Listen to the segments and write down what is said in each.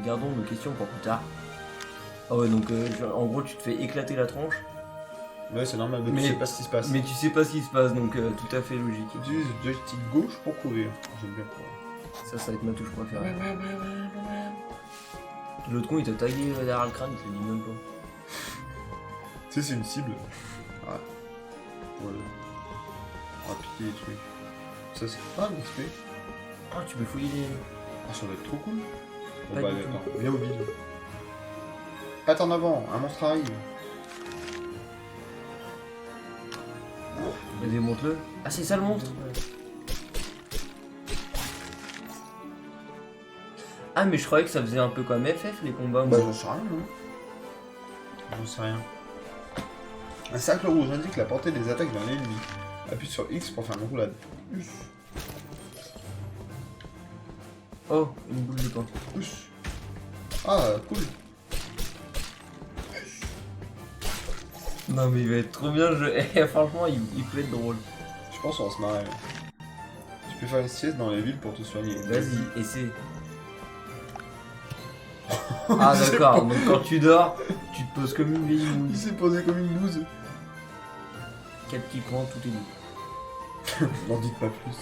Gardons nos questions pour plus tard. Ah ouais, donc en gros, tu te fais éclater la tronche. Ouais, c'est normal, mais tu sais pas ce qui se passe. Mais tu sais pas ce qui se passe, donc tout à fait logique. J'utilise le joystick gauche pour courir. J'aime bien courir. Ça va être ma touche préférée. L'autre con, il t'a tagué derrière le crâne, il te le dit même pas. Tu sais, c'est une cible. Ouais. Voilà. On va piquer les trucs. Ça, c'est pas l'XP. Ah, tu peux fouiller les... Ah, ça va être trop cool. Bon, Pas bah, du d'accord. Viens au vide. Patte en avant, un monstre arrive. Mais démonte-le. Ah, c'est ça le monstre. Ah, mais je croyais que ça faisait un peu comme FF les combats. Bah, moi. j'en sais rien, non. J'en sais rien. Un cercle rouge indique la portée des attaques d'un ennemi. Appuie sur X pour faire une roulade. Oh, une boule de pain. Ah, cool. Non, mais il va être trop bien le jeu. Eh, franchement, il peut être drôle. Je pense qu'on va se marrer. Tu peux faire une sieste dans les villes pour te soigner. Vas-y, essaie. Ah, d'accord. Donc, quand tu dors, tu te poses comme une vieille Il mouille. s'est posé comme une bouse. 4 petits points, tout est dit. N'en dites pas plus.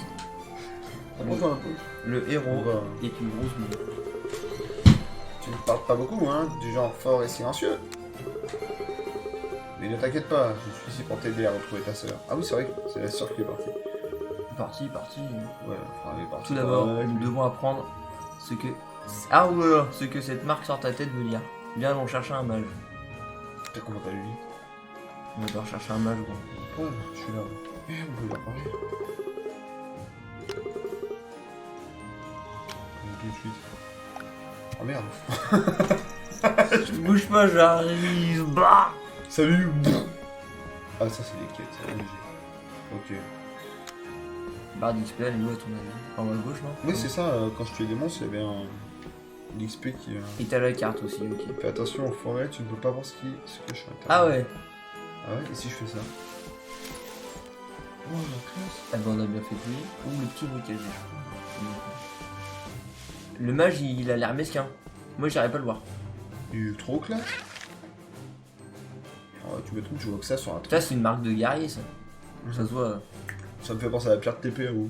Approche-toi un peu. Le héros Bah, est une grosse mouille. tu ne parles pas beaucoup, hein, du genre fort et silencieux. Mais ne t'inquiète pas, je suis ici pour t'aider à retrouver ta sœur. Ah oui, c'est vrai que c'est la sœur qui est partie. Parti. Ouais, enfin, elle est partie. Tout d'abord, Ouais, nous devons apprendre ce que... Ah ouais, ce que cette marque sur ta tête veut dire. Viens, allons chercher un mage. Putain, comment t'as lu? On va devoir chercher un mage, gros. Ouais, je suis là. Eh, on peut lui en parler. Tout de suite. Oh merde. Je bouge pas, j'arrive. Bah. Salut. Ah, ça c'est des quêtes, c'est obligé. Ok. Barre d'XP, elle est où à ton avis? En haut à gauche, non? Oui, c'est ça, quand je tuais des monstres, il y avait un l'XP qui... Et t'as la carte aussi, ok. Fais attention aux forêts, tu ne peux pas voir ce qui se cache à l'intérieur. Ah ouais. Ah ouais, et si je fais ça? Oh, la classe. Ah bah on a bien fait fouiller. Ou le petit briquet, je crois. Le mage, il a l'air mesquin. Moi, j'arrive pas à le voir. Il est trop classe. Oh, tu me trompes, je vois que ça sur un truc. Ça, c'est une marque de guerrier, ça. Ça se voit. Ça me fait penser à la pierre de TP, ou...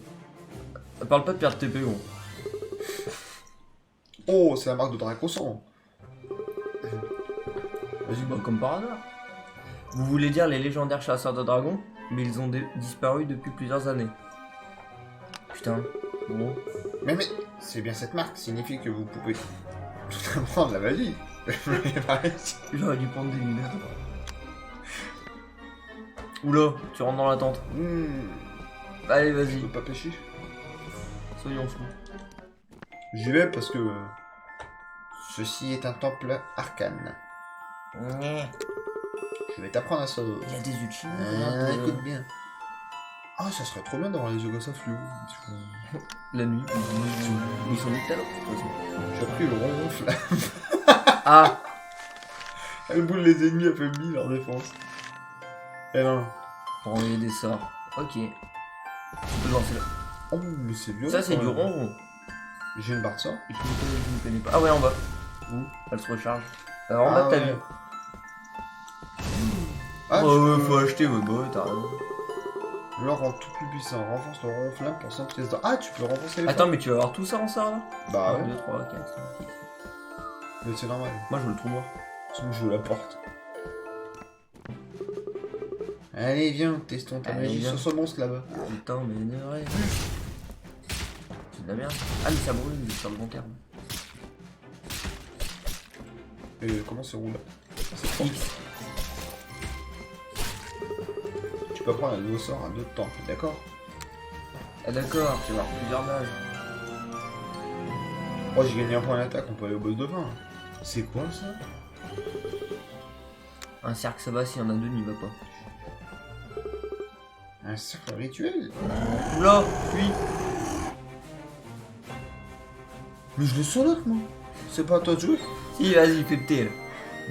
Parle pas de perte TP, gros. Oh, c'est la marque de Dracossan. Vas-y, Bah, comme par hasard. Vous voulez dire les légendaires chasseurs de dragons? Mais ils ont disparu depuis plusieurs années. Putain, bon. Mais, c'est bien cette marque, signifie que vous pouvez tout apprendre la magie. J'aurais dû prendre des lunettes. Oula, tu rentres dans la tente. Allez, Je vas-y, peux pas pêcher. soyons fous. J'y vais parce que... ceci est un temple arcane. Je vais t'apprendre à ça. Il y a des utiles. Écoute bien. Ah, ça serait trop bien d'avoir les yeux comme ça fluo. La nuit, ils sont mis tout à l'heure, de toute façon. J'ai appris le ronfle. Ah, Elle boule les ennemis affaiblis leur défense. Et non. pour envoyer des sorts. Ok. Tu peux lancer là. Oh, mais c'est violent. Ça, c'est quand du même. ronron. J'ai une barre de sort. Je ne connais pas. Ah ouais, en bas. Où? Elle se recharge. Alors, en bas, t'as vu. Ah, Oh, tu ouais, peux- faut acheter, ouais, bah ouais, t'as raison. Le rend tout plus puissant. Renforce le ronflable pour 100 pièces d'or. Ah, tu peux renforcer les Attends, mais tu vas avoir tout ça en sort là? Bah 1, ouais. 2, 3, 4, 5, 6. Mais c'est normal. Moi, je veux le trou noir. Sinon, je veux la porte. Allez, viens, testons ta Allez, magie viens. sur ce monstre là-bas. Putain, mais ne rêve. C'est de la merde. Ah, mais ça brûle, mais sur le long terme. Et comment c'est roule? C'est fort. X. Tu peux prendre un nouveau sort à d'autres temps, d'accord? Ah, d'accord, tu vas avoir plusieurs mages. Oh, j'ai gagné un point d'attaque, on peut aller au boss de fin. C'est quoi ça? Un cercle, ça va, s'il y en a deux, n'y va pas. Un cercle rituel? Oula, fuis. Mais je le sens l'autre, moi. C'est pas à toi de jouer. Si, vas-y, fais péter là.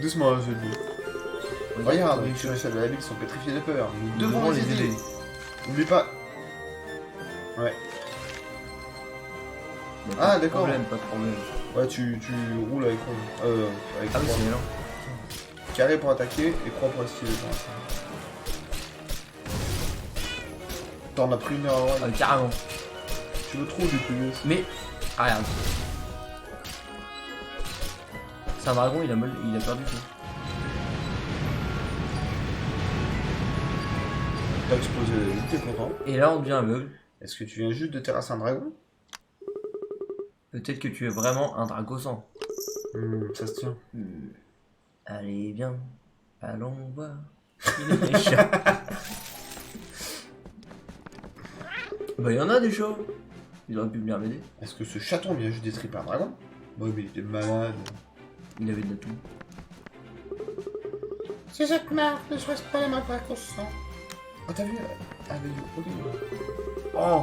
Doucement, je vais le Regarde, les chevaliers de la ville sont pétrifiés de peur. Nous devons les aider. N'oublie pas. Ouais. Y a Ah, pas de d'accord. problème, pas de problème. Ouais, tu roules avec rond. Avec Ah oui, croix. c'est mélange. Carré pour attaquer et croix pour esquiver. Pour l'instant. T'en as pris une erreur. Ah, carrément. Tu veux trop du PVS. Mais, ah, regarde. C'est un dragon, il a perdu tout. T'as explosé la vie, t'es content. Et là, on devient aveugle. Est-ce que tu viens juste de terrasser un dragon? Peut-être que tu es vraiment un dragosan. Ça se tient. Allez, viens. Allons voir. Il est méchant. Bah, il y en a des chats. Il aurait pu venir m'aider. Est-ce que ce chaton vient juste détruire un dragon? Ouais, mais il était malade. Il avait de la toux. C'est cette marque, ne serait-ce pas les mains qu'on se sent. Oh, t'as vu? Ah, mais ok. Oh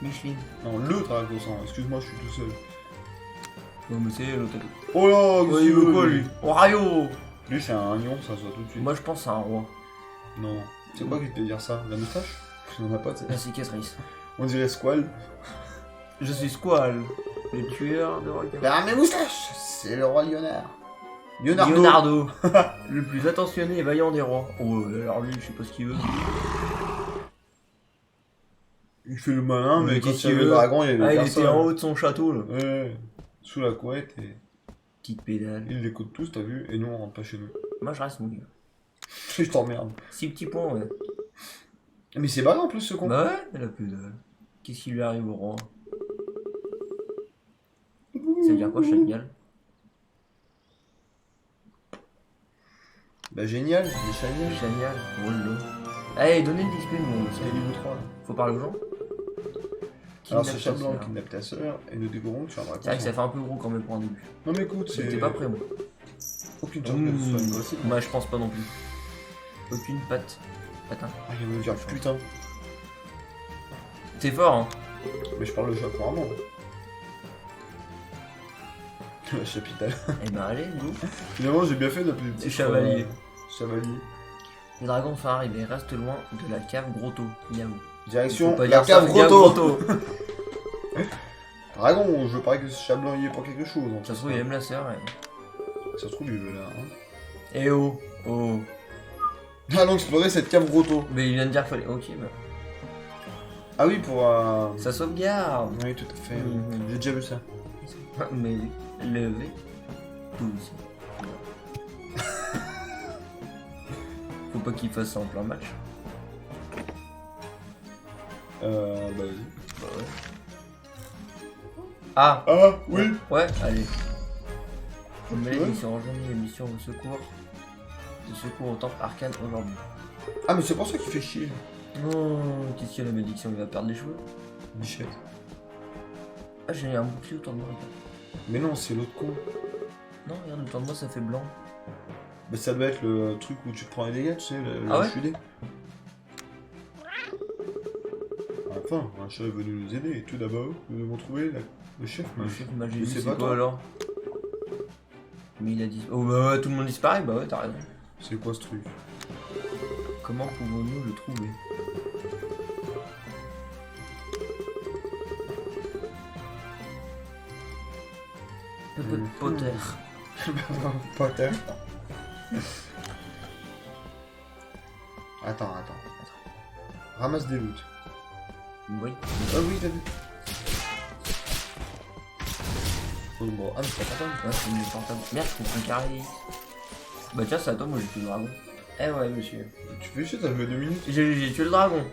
Micheline. Non, le dragon sang. Excuse-moi, je suis tout seul. Non, mais c'est l'autre. Oh là, qu'est-ce qu'il veut, lui? Oh, Rayo. Lui, c'est un lion, ça se voit tout de suite. Moi, je pense à un roi. Non. C'est quoi qui te fait dire ça? La moustache? On en a pas, La cicatrice. On dirait Squall. Je suis Squall, le tueur de requins. Derrière mes moustaches, c'est le roi Léonard. Leonardo. Leonardo, le plus attentionné et vaillant des rois. Oh, alors lui, je sais pas ce qu'il veut. Il fait le malin, mais Mais quand qu'est-ce il y avait qu'il le veut? dragon, il y avait Ah, il personne. était en haut de son château, là. Ouais, sous la couette, et Petite pédale. ils l'écoutent tous, t'as vu? Et nous, on rentre pas chez nous. Moi, je reste mon gars. Je t'emmerde. 6 petits points, ouais. Mais c'est barré en plus, ce con. Bah ouais, la pédale. Qu'est-ce qui lui arrive au roi? Ça veut dire quoi, génial? Bah génial, c'est génial. Génial. Oh là. Allez, donnez le display, mon C'est le niveau 3 là. Faut parler aux gens. Alors Kidnappe c'est ta chat blanc sœur. kidnappe ta sœur et nous découvrons que tu as un C'est vrai que ça fait un peu gros quand même pour un début. Non mais écoute, c'est... J'étais pas prêt, moi. Aucune chance que ce soit une gossip. Moi, je pense pas non plus. Aucune patte. Patin. Ah, il va me dire putain. C'est fort, hein. Mais je parle le chat couramment. La chapitale. Eh ben, allez, go. Finalement, j'ai bien fait d'appeler le petit Chevalier. Chevalier. Les dragons sont arrivés, reste loin de la cave Grotto. Miaou. Direction Faut pas la dire ça, cave Grotto. Grotto. Dragon, je veux pas que ce chat blanc y est pour quelque chose. En Ça se fait. trouve, il aime la sœur. Et... Ça se trouve, il veut là. Hein. Eh oh, oh. Allons explorer cette cave Grotto. Mais il vient de dire qu'il fallait. Ok, bah. Ah oui, pour... Ça sauvegarde. Oui, tout à fait. Mhm. J'ai déjà vu ça. Mais oui, levé. Tous. Faut pas qu'il fasse ça en plein match. Bah vas-y. Bah ouais. Ah, Ah, oui. ouais, allez. Une Ouais. malédiction, rejoignez les missions au secours. De secours au temple arcane aujourd'hui. Ah, mais c'est pour ça qu'il fait chier. Non, qu'est-ce qu'il y a la malédiction? Il va perdre les cheveux. Bichette. Ah, j'ai un bouclier autour de moi. Regarde. Mais non, c'est l'autre con. Non, regarde, autour de moi ça fait blanc. Bah ça doit être le truc où tu prends les dégâts, tu sais, le Ah ouais HUD. Enfin, un chat est venu nous aider, et tout d'abord, nous devons trouver le chef Le mage. chef magique, Mais c'est c'est pas quoi toi. alors? Mais il a dit. Oh bah ouais, tout le monde disparaît, bah ouais, t'as raison. C'est quoi ce truc? Comment pouvons-nous le trouver? Potter. Potter. Attends. Ramasse des loot. Oui. Ah oui, t'as vu. Oh, bon. Ah, mais c'est pas portable. Ouais, c'est une portable. Merde, faut prendre carré. Bah tiens, c'est à toi, moi j'ai tué le dragon. Eh ouais, monsieur. Tu fais chier, t'as joué 2 minutes. J'ai tué le dragon.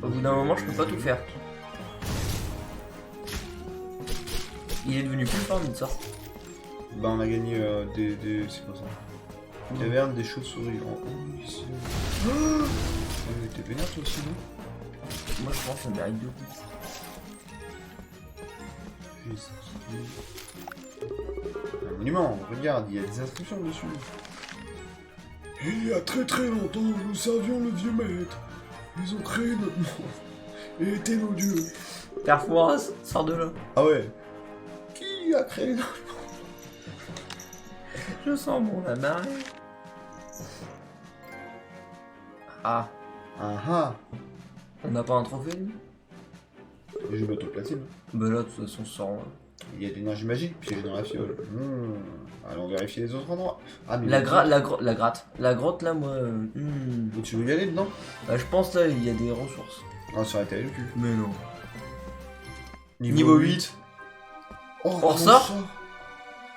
Au bout d'un moment, je peux pas tout faire. Il est devenu plus fort, mais ça. Bah on a gagné des... c'est quoi ça? Caverne des chauves-souris. Oh oui, c'est... Oh mais t'es vénère toi aussi, non? Moi je pense que ça mérite deux coups. Un monument, regarde, il y a des inscriptions dessus. Il y a très très longtemps, nous servions le vieux maître. Ils ont créé notre monde et étaient nos dieux. Carrefour, sors de là. Ah ouais. Qui a créé notre monde? Je sens bon la marée. Ah, Ah ah. on n'a pas un trophée lui? Et je m'auto-platine. Bah là, de toute façon, ça sort. Il y a de l'énergie magique piégée dans la fiole. Allons vérifier les autres endroits. Ah, mais La gratte. La grotte, là, moi. Et tu veux y aller dedans? Bah, je pense, là, il y a des ressources. Ah, ça aurait été le cul. Mais non. Niveau 8. Oh, On ressort sort.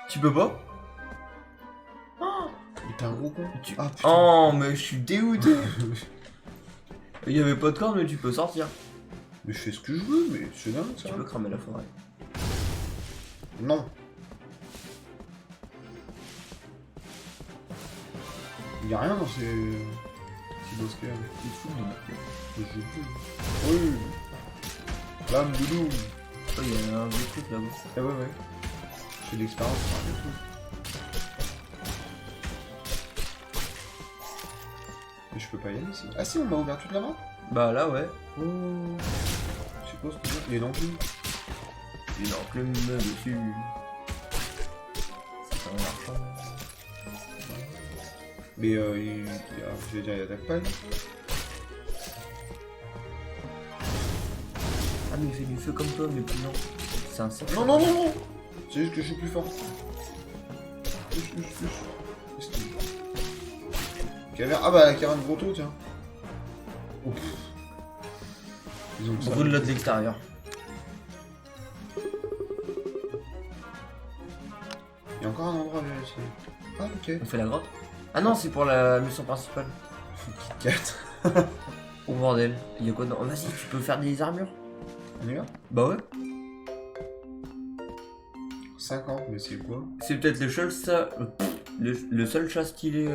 Tu peux pas? Mais t'es un gros con. Ah, putain. Oh, mais je suis dégoûté. Il y avait pas de corde, mais tu peux sortir. Mais je fais ce que je veux, mais c'est dingue ça. Tu peux cramer la forêt. Non. Il y a rien dans ces bosquets. Tu te fous de ma gueule. Je peux. Oui. Lame doudou. Oh, il y a un vieux truc là-bas. Eh ouais. J'ai de l'expérience sur un truc. Mais je peux pas y aller ici. Ah si, on m'a ouvert toute la main. Bah là, ouais. Oh. Je sais pas ce que c'est. Il y a une enclume. Une enclume dessus. C'est un marchand. Mais je vais dire, il attaque pas lui. Ah, mais il fait du feu comme toi, mais plus lent. C'est un cerf. Non. C'est juste que je suis plus fort. Plus. Ah bah la caverne de Grotto, tiens. Oh, ils ont que ça. Brûle-la de l'extérieur. Il y a encore un endroit à vérifier. Ah ok. On fait la grotte? Ah non, c'est pour la mission principale. Kit Kat. Oh bordel, il y a quoi dedans? Oh, vas-y, tu peux faire des armures? On y va? Bah ouais. 50, mais c'est quoi? C'est peut-être le seul chat stylé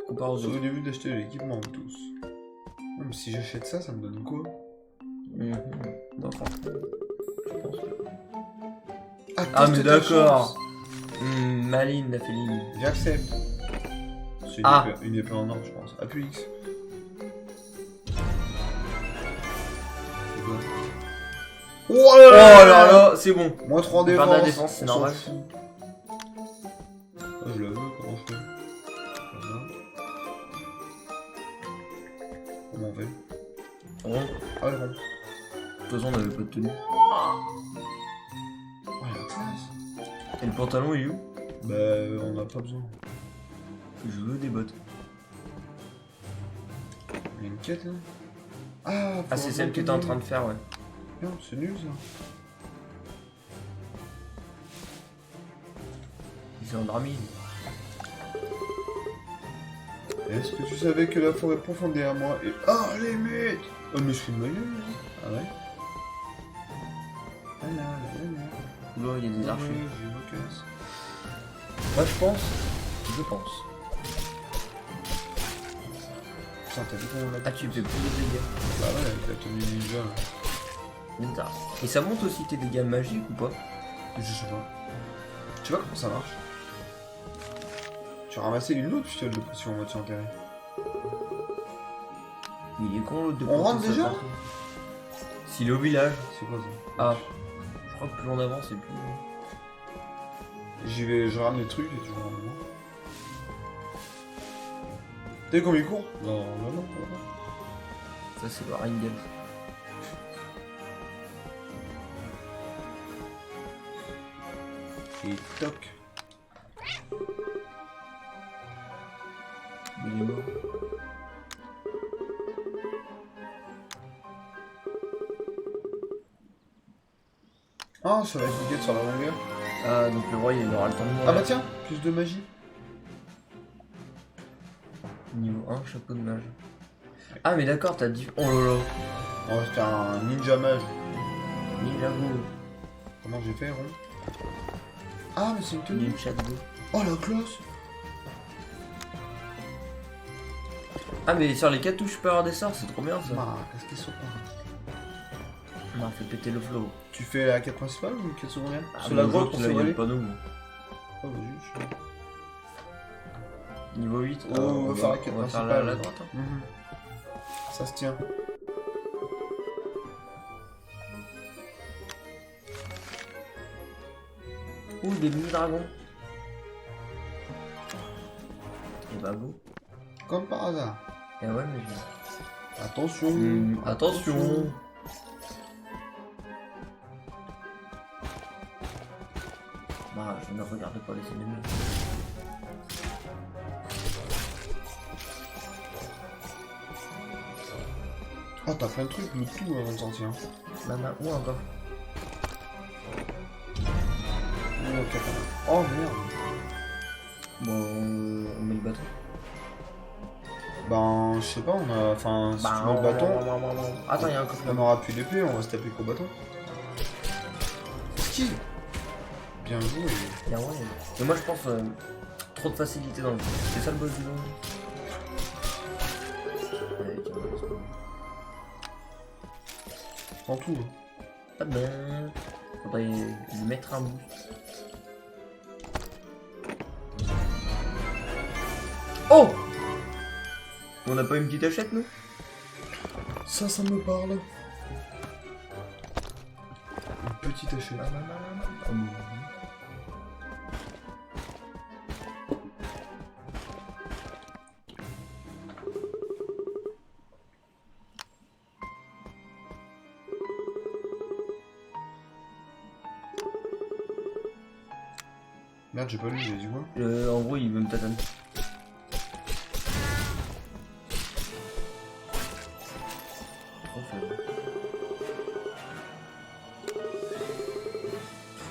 comparé aux Au autres. début d'acheter l'équipement tous. Ouais, mais si j'achète ça, ça me donne quoi? Bah franchement, je pense que... Ah mais teste ta d'accord. chance. Maline, la féline. J'accepte. C'est une épée en or, je pense. Appuie X. C'est quoi? Oh Oh là là, c'est bon. Moins 3 en On perd de la défense. défense, c'est on s'en normal. fout. Ah, je la veux, comment je fais? Comme ça. Comment on fait? Rond. Ah ouais, bon. De toute façon, on avait pas de tenue. Oh, la classe. Et le pantalon, il est où? Bah, on n'a pas besoin. Je veux des bottes. Il y a une quête là. Ah, Ah, c'est celle que t'es en train de faire, ouais. Non, c'est nul ça. Il s'est endormi. Est-ce que tu savais que la forêt profonde derrière moi est... Oh, les mecs! Oh, mais je suis de ma gueule, là. Ah ouais? Ah là. Là, il y a des archers. Ouais, j'ai une casse. Moi, je pense. Putain, t'as vu comment on l'a... Ah, tu fais plus de dégâts. Bah ouais, avec la tenue ninja, là. Bizarre. Et ça monte aussi tes dégâts magiques ou pas? Je sais pas. Tu vois comment ça marche? Tu as ramassé une autre fiole de potion en moitié enterrée. Il est con l'autre de On rentre porter ça déjà partout. S'il est au village. C'est quoi ça? Ah. Je crois que plus on avance et plus... J'y vais, je rame les trucs et tu vois moi. T'as vu comme il court? Non. Ça, c'est le Ringel. Et toc. Il est mort. Ah, ça va être une quête sur la longueur. Ah, donc le roi, il aura le temps de mourir. Ah bah tiens, plus de magie. Niveau 1, chapeau de mage. Ah, mais d'accord, t'as dit... Oh là là. On va faire un ninja mage. Ninjago. Comment j'ai fait, rond? Ah, mais c'est une tenue. Ninjago. Oh, la cloche. Ah, mais sur les 4 touches, je peux avoir des sorts, c'est trop bien ça. Ah, qu'est-ce qu'ils sont pas? On m'a fait péter le flow. Tu fais la quête principale ou une quête secondaire? Ah, C'est la bon, grotte pour là, se il y a voler? le panneau. Oh, vas-y, je suis là. Niveau 8. Oh, on va faire la quête on va faire principale. la droite. Hein. Mhm. Ça se tient. Ouh, des mini-dragons. Et bah go. Comme par hasard. Et ouais, mais je... Attention. Attention. Bah, je ne regarde pas les ennemis. Oh, t'as plein de trucs, le tout avant de sortir. Maman, où encore? Oh, katana. Oh merde. Bon, on met le bâton. Ben, je sais pas, on a. Enfin, si tu mets le bâton, Attends, il y a un coffre. on aura plus d'épée, on va se taper qu'au bâton. Skill. Bien joué. Bien ouais. Mais moi je pense trop de facilité dans le jeu. C'est ça le boss du jeu. Allez, tiens, En tout. pas bien. Faudrait lui mettre un boost. Oh! On n'a pas une petite hachette nous? Ça me parle. Une petite hachette. Merde, j'ai pas lu, j'ai dit quoi? En gros, il veut me tataner. Trop faible.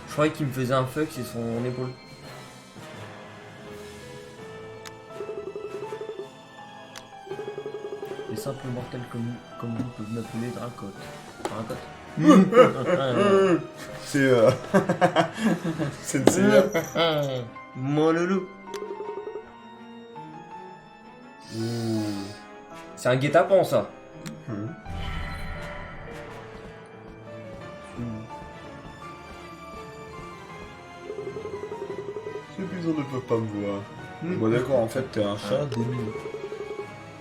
Je croyais qu'il me faisait un fuck, c'est son épaule. Les simples mortels comme vous peuvent m'appeler Dracotte. Dracotte? C'est c'est une seigneur. Mon loulou. C'est un guet-apens ça. Ces bisons ne peuvent pas me voir. Bon d'accord, en fait t'es un chat. débile.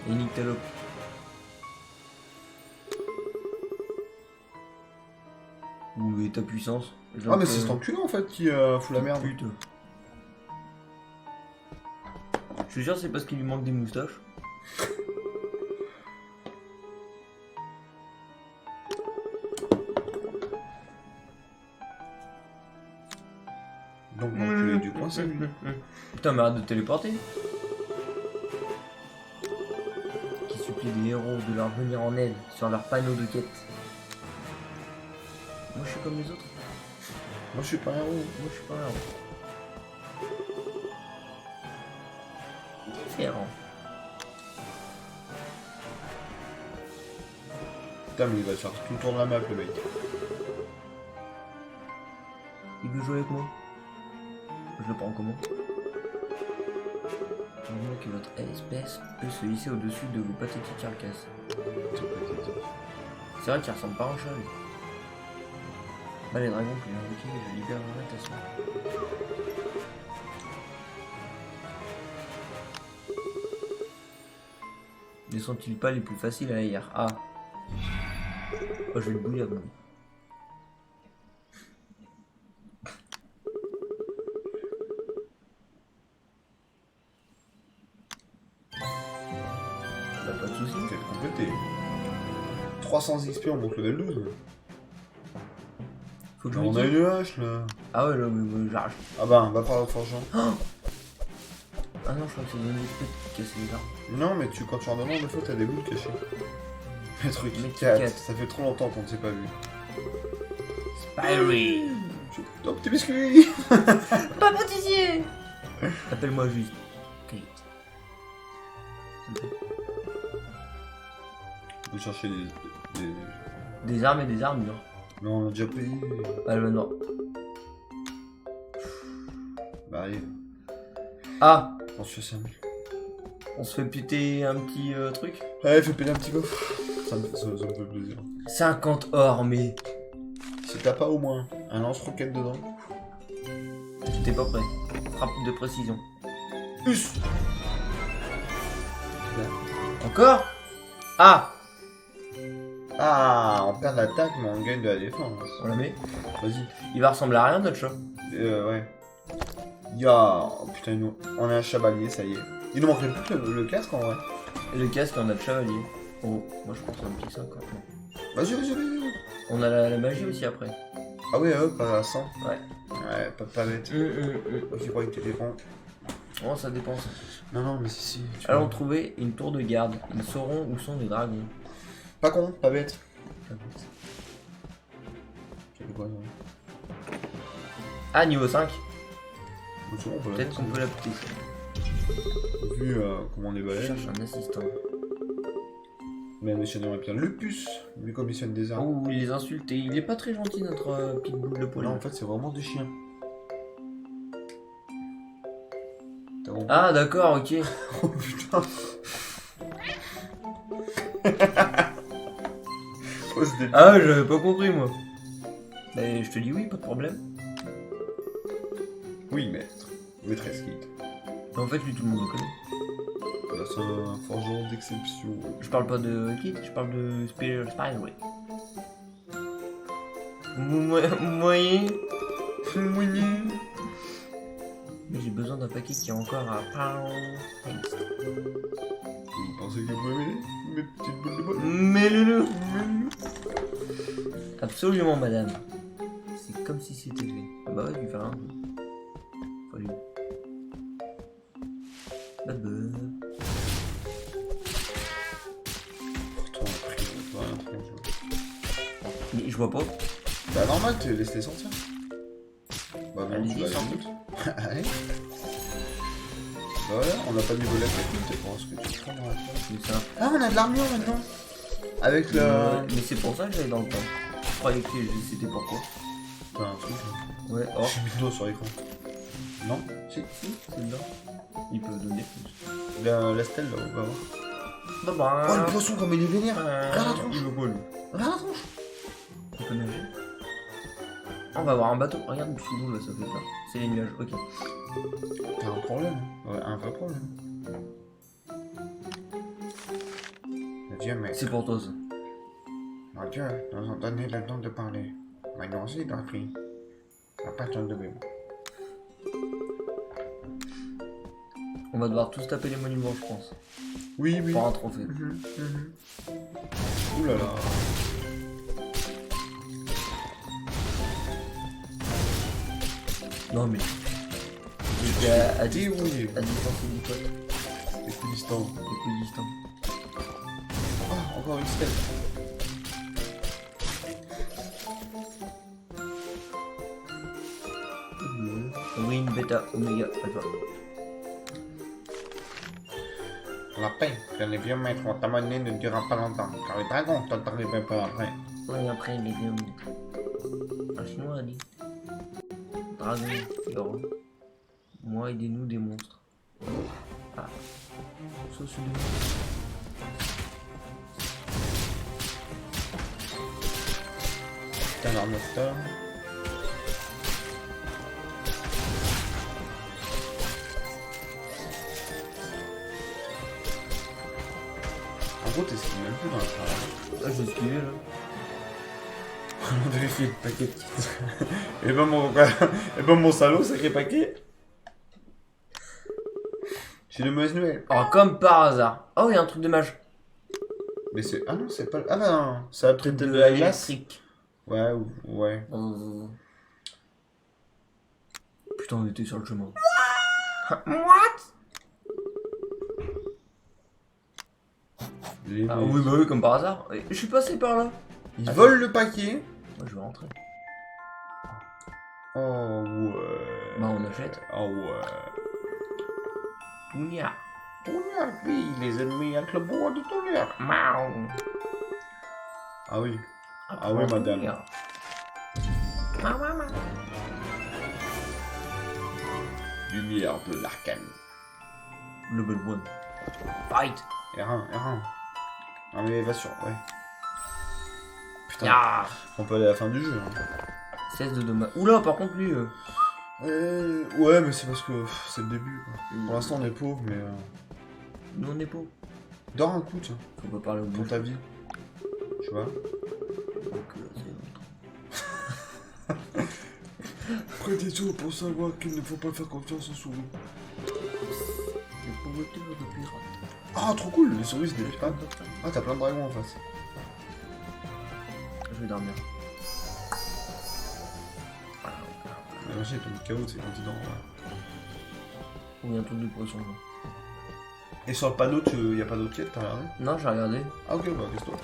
Et Nyctalope. Où est ta puissance? Ah mais c'est cet enculé en fait qui fout la merde. Putain. Je suis sûr c'est parce qu'il lui manque des moustaches. Donc l'enculé du coin c'est lui. Putain mais arrête de téléporter. Qui supplie des héros de leur venir en aide sur leur panneau de quête. Moi je suis comme les autres. Moi je suis pas un héros. Moi je suis pas un héros. Différent. Putain mais il va te faire tout le tour de la map le mec. Il veut jouer avec moi. Je le prends comment? Dis-moi que votre espèce peut se hisser au-dessus de vos pathétiques carcasses. C'est vrai qu'il ressemble pas à un chat lui. Bah les dragons que j'ai invoqués, je libérerai ta soeur. Ne sont-ils pas les plus faciles à haïr? Ah. Oh, je vais le bouillir donc. Bah pas de soucis. Quête complétée. 300 XP on monte level 12. Faut que je On lui a dise. une hache là. Ah ouais, là, mais j'arrache. Ah bah va par le forgeant. Ah non, je crois que c'est une épée qui casse les arbres. Non mais quand tu en demandes des fois t'as des boules cachées. Les trucs Mais qui catent. qui Ça fait trop longtemps qu'on ne s'est pas vu. Spyry. Oh petit biscuit. Pas pâtissier. Appelle-moi juste Kate. On va chercher Des armes et des armures. Non on a déjà payé. Ah le non. Bah allez, Ah, on se fait 5000. on se fait péter un petit truc. Allez fais péter un petit coffre. Ça me fait plaisir. 50 or, mais Si t'as pas au moins un lance-roquette dedans. t'es pas prêt. Frappe de précision. Us. Encore. Ah, Ah, on perd l'attaque mais on gagne de la défense. on la met. Vas-y. Il va ressembler à rien notre chat. Ouais. Ya, oh, putain, on a un chevalier, ça y est. Il nous manquerait plus que le casque en vrai. Et le casque, on a le chevalier. Oh, moi je pense à un petit 50. Vas-y. On a la magie aussi après. Ah ouais, hop, à 100. Ouais. Ouais, Ouais, pas bête. Tu crois que t'étais con? Oh, ça dépend. Non, mais si. Allons trouver une tour de garde. Ils sauront où sont les dragons. Pas con, pas bête. Quel quoi, non? Ah, niveau 5. Peut-être Peut-être qu'on peut la pousser. Vu comment on est Je balèze. cherche un assistant. Mais monsieur aimerait bien le puce. Lui commissionne des armes. Oh, il les insulte et il est pas très gentil, notre petite boule de poil. Non, en fait, c'est vraiment des chiens. T'as compris? Ah, d'accord, ok. Oh putain. Oh, ce débile. Ah, j'avais pas compris, moi. Mais je te dis oui, pas de problème. Oui, maître. Maîtresse Kit. Mais en fait, lui, tout le monde le connaît. Là, c'est un forgeron d'exception. Je parle pas de Kit, je parle de Spyro. Moyen. Mais j'ai besoin d'un paquet qui est encore à Pound. Vous pensez que vous pouvez m'aider, mes petites boules de bol? Mais le Absolument, madame. C'est comme si c'était fait. Bah ouais, tu fais rien. Salut. Bah. Pourtant, après, on va rien trancher. Mais je vois pas. Bah, normal, tu laisses les sortir. Bah, non, Allez-y, tu vas sortez. Allez. Bah, voilà, on n'a pas niveau la technique, tu penses que tu prends dans la place. C'est ça. Ah, on a de l'armure maintenant. Avec la. Mais c'est pour ça que j'allais dans le temps. Je croyais que c'était pourquoi. T'as un truc là. Ouais, oh. J'ai mis le doigt sur l'écran. Non? Si. Si, c'est dedans. Il peut donner plus. La stèle là, on va voir. Bah Oh, le poisson, comme il est vénère! Regarde la tronche! Il veut quoi, lui? Regarde la tronche! Il peut nager. On va avoir un bateau. Regarde sous l'eau là, ça fait peur. C'est les nuages, ok. T'as un problème? Ouais, un vrai problème. Adieu, mec. C'est pour toi ça. Adieu, nous avons donné le temps de parler. Maintenant aussi, Dorothy. La personne de bébé. On va devoir tous taper les monuments, je pense. Oui, oui. Pour un trophée. Ouh là là. Non mais. J'étais à Dérouillé. distance du pote. Équidistant. Équidistant. Ah, encore une stèle. Green, bêta, oméga, alpha. Lapin, que les vieux maîtres ont amené ne durera pas longtemps, car les dragons sont arrivés peu après. Ouais, après il est bien. Un chinois a dit. Dragon, Fiora. Moi, aidez-nous des monstres. Ah. Ça, c'est des monstres. C'est un arme storm. En gros, t'esquives même plus dans la parade. Ah, j'ai esquivé là. On devait filer le paquet de kits. Et ben mon salaud, sacré paquet. J'ai de mauvaises nouvelles. Oh, comme par hasard. Oh, il y a un truc de mage. Mais c'est. Ah non, c'est pas. Ah bah non, ça a peut-être de la glace. électrique. Ouais, ouais. Putain, on était sur le chemin. Les Ah mecs. oui, bah oui, comme par hasard. Je suis passé par là. Ils Attends. volent le paquet. Moi, je vais rentrer. Oh ouais. Bah, on achète. Oh ouais. Tounia. Toniac, oui, les ennemis avec le bois de Toniac. Miaou. Ah oui. Ah oui, madame. Lumière de l'arcane. Level 1. Fight. R1. Ah mais va sur. Ouais. Putain. Ya. On peut aller à la fin du jeu. Hein. 16 de dommages. Oula, par contre, lui. Ouais, mais c'est parce que c'est le début. Quoi. Pour l'instant, on est pauvre, mais. Nous, on est pauvres. Dors un coup, tiens, Faut pas parler au pour bout. ta vie. Tu vois. Près des eaux pour savoir qu'il ne faut pas faire confiance aux souris. Ah, trop cool, les souris se déplient pas. Ah, t'as plein de dragons en face. Je vais dormir. La magie tombe KO, c'est quand il dort. Ouais. Ou il y a un truc de poisson. Là. Et sur le panneau, y a pas d'autre quête, t'as regardé? Non, j'ai regardé. Ah ok, bah qu'est-ce que toi?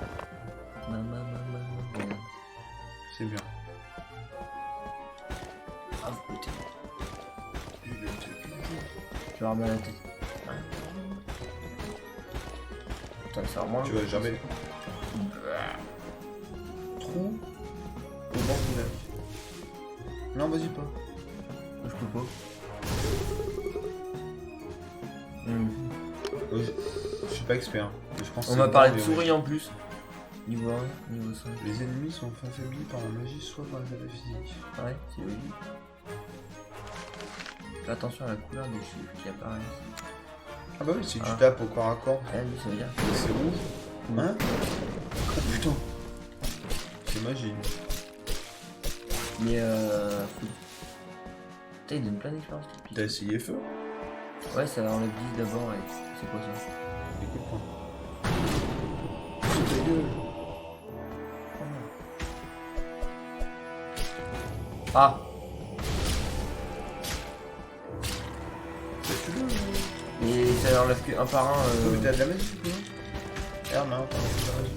Regarde. C'est bien. Ah, putain. Je vais remettre la tête. Putain, ça remonte. Tu vas jamais. Trou au bord du lac. Non, vas-y pas. Je peux pas. Je suis pas expert. Mais je pense que On c'est m'a le parlé temps de des souris en plus. Niveau 1, niveau 5. magies. Les ennemis sont affaiblis par la magie, soit par les attaques physiques. Ouais, c'est logique. Fais attention à la couleur des chiffres qui apparaissent. Ah bah oui, si tu Ah. tapes au corps à corps, Ah oui, ça veut dire. c'est rouge. Hein? Oh putain. C'est magique. Mais fou. Putain, il donne plein d'expérience. T'as essayé feu? Ouais, ça enlève 10 d'abord et c'est quoi ça? Écoute pas. C'est ta gueule. Ah! Tu veux? Et ça enlève que un par un. Mais t'as de la magie du coup? Ah non, t'as de la magie.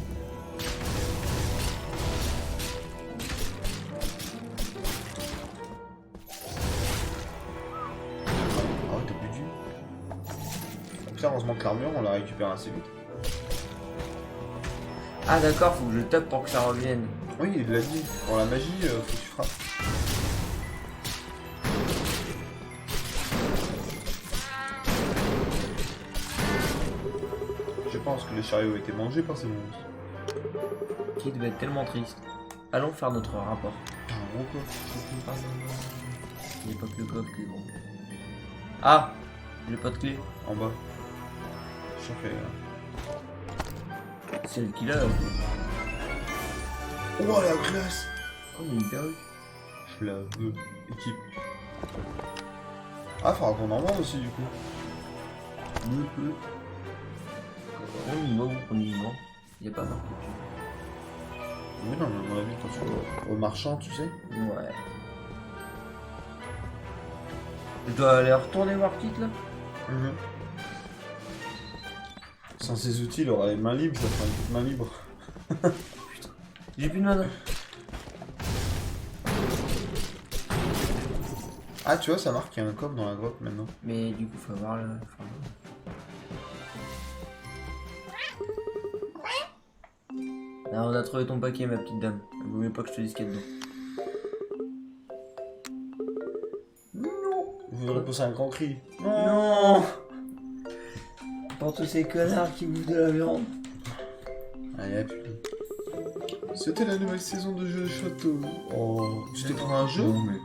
Ah ouais, t'as plus de vie. Putain, heureusement que l'armure, on l'a récupéré assez vite. Ah d'accord, faut que je tape pour que ça revienne. Oui, il l'a dit. Pour la magie, faut que tu frappes. Je pense que les chariots ont été mangés par ces monstres. Qui devait être tellement triste. Allons faire notre rapport. Putain, un gros coffre. Il n'y a pas que le coffre qui est gros. Ah! J'ai pas de clé. En bas. Je fais là. C'est le qu'il a. Oh la classe! Oh, mais une perruque. Je la veux. Équipe. Ah, faudra qu'on en vende aussi du coup. On y va ou on y va? Il n'y a pas marqué dessus. Oui, non, mais à mon avis, attention. Au marchand, tu sais. Ouais. Je dois aller retourner voir Kit là? Sans ces outils, il aura les mains libres, ça fera une petite main libre. J'ai plus de mana. Ah, tu vois, ça marque qu'il y a un coffre dans la grotte maintenant. Mais du coup, faut avoir le. Ah, on a trouvé ton paquet, ma petite dame. Il vaut mieux pas que je te dise ce qu'il y a dedans. Non! Je voudrais pousser un grand cri. Non! Pour tous ces connards qui bouffent de la viande. Allez, putain. C'était la nouvelle saison de jeu de château. Oh, tu t'es pris un jeu? Non, mais.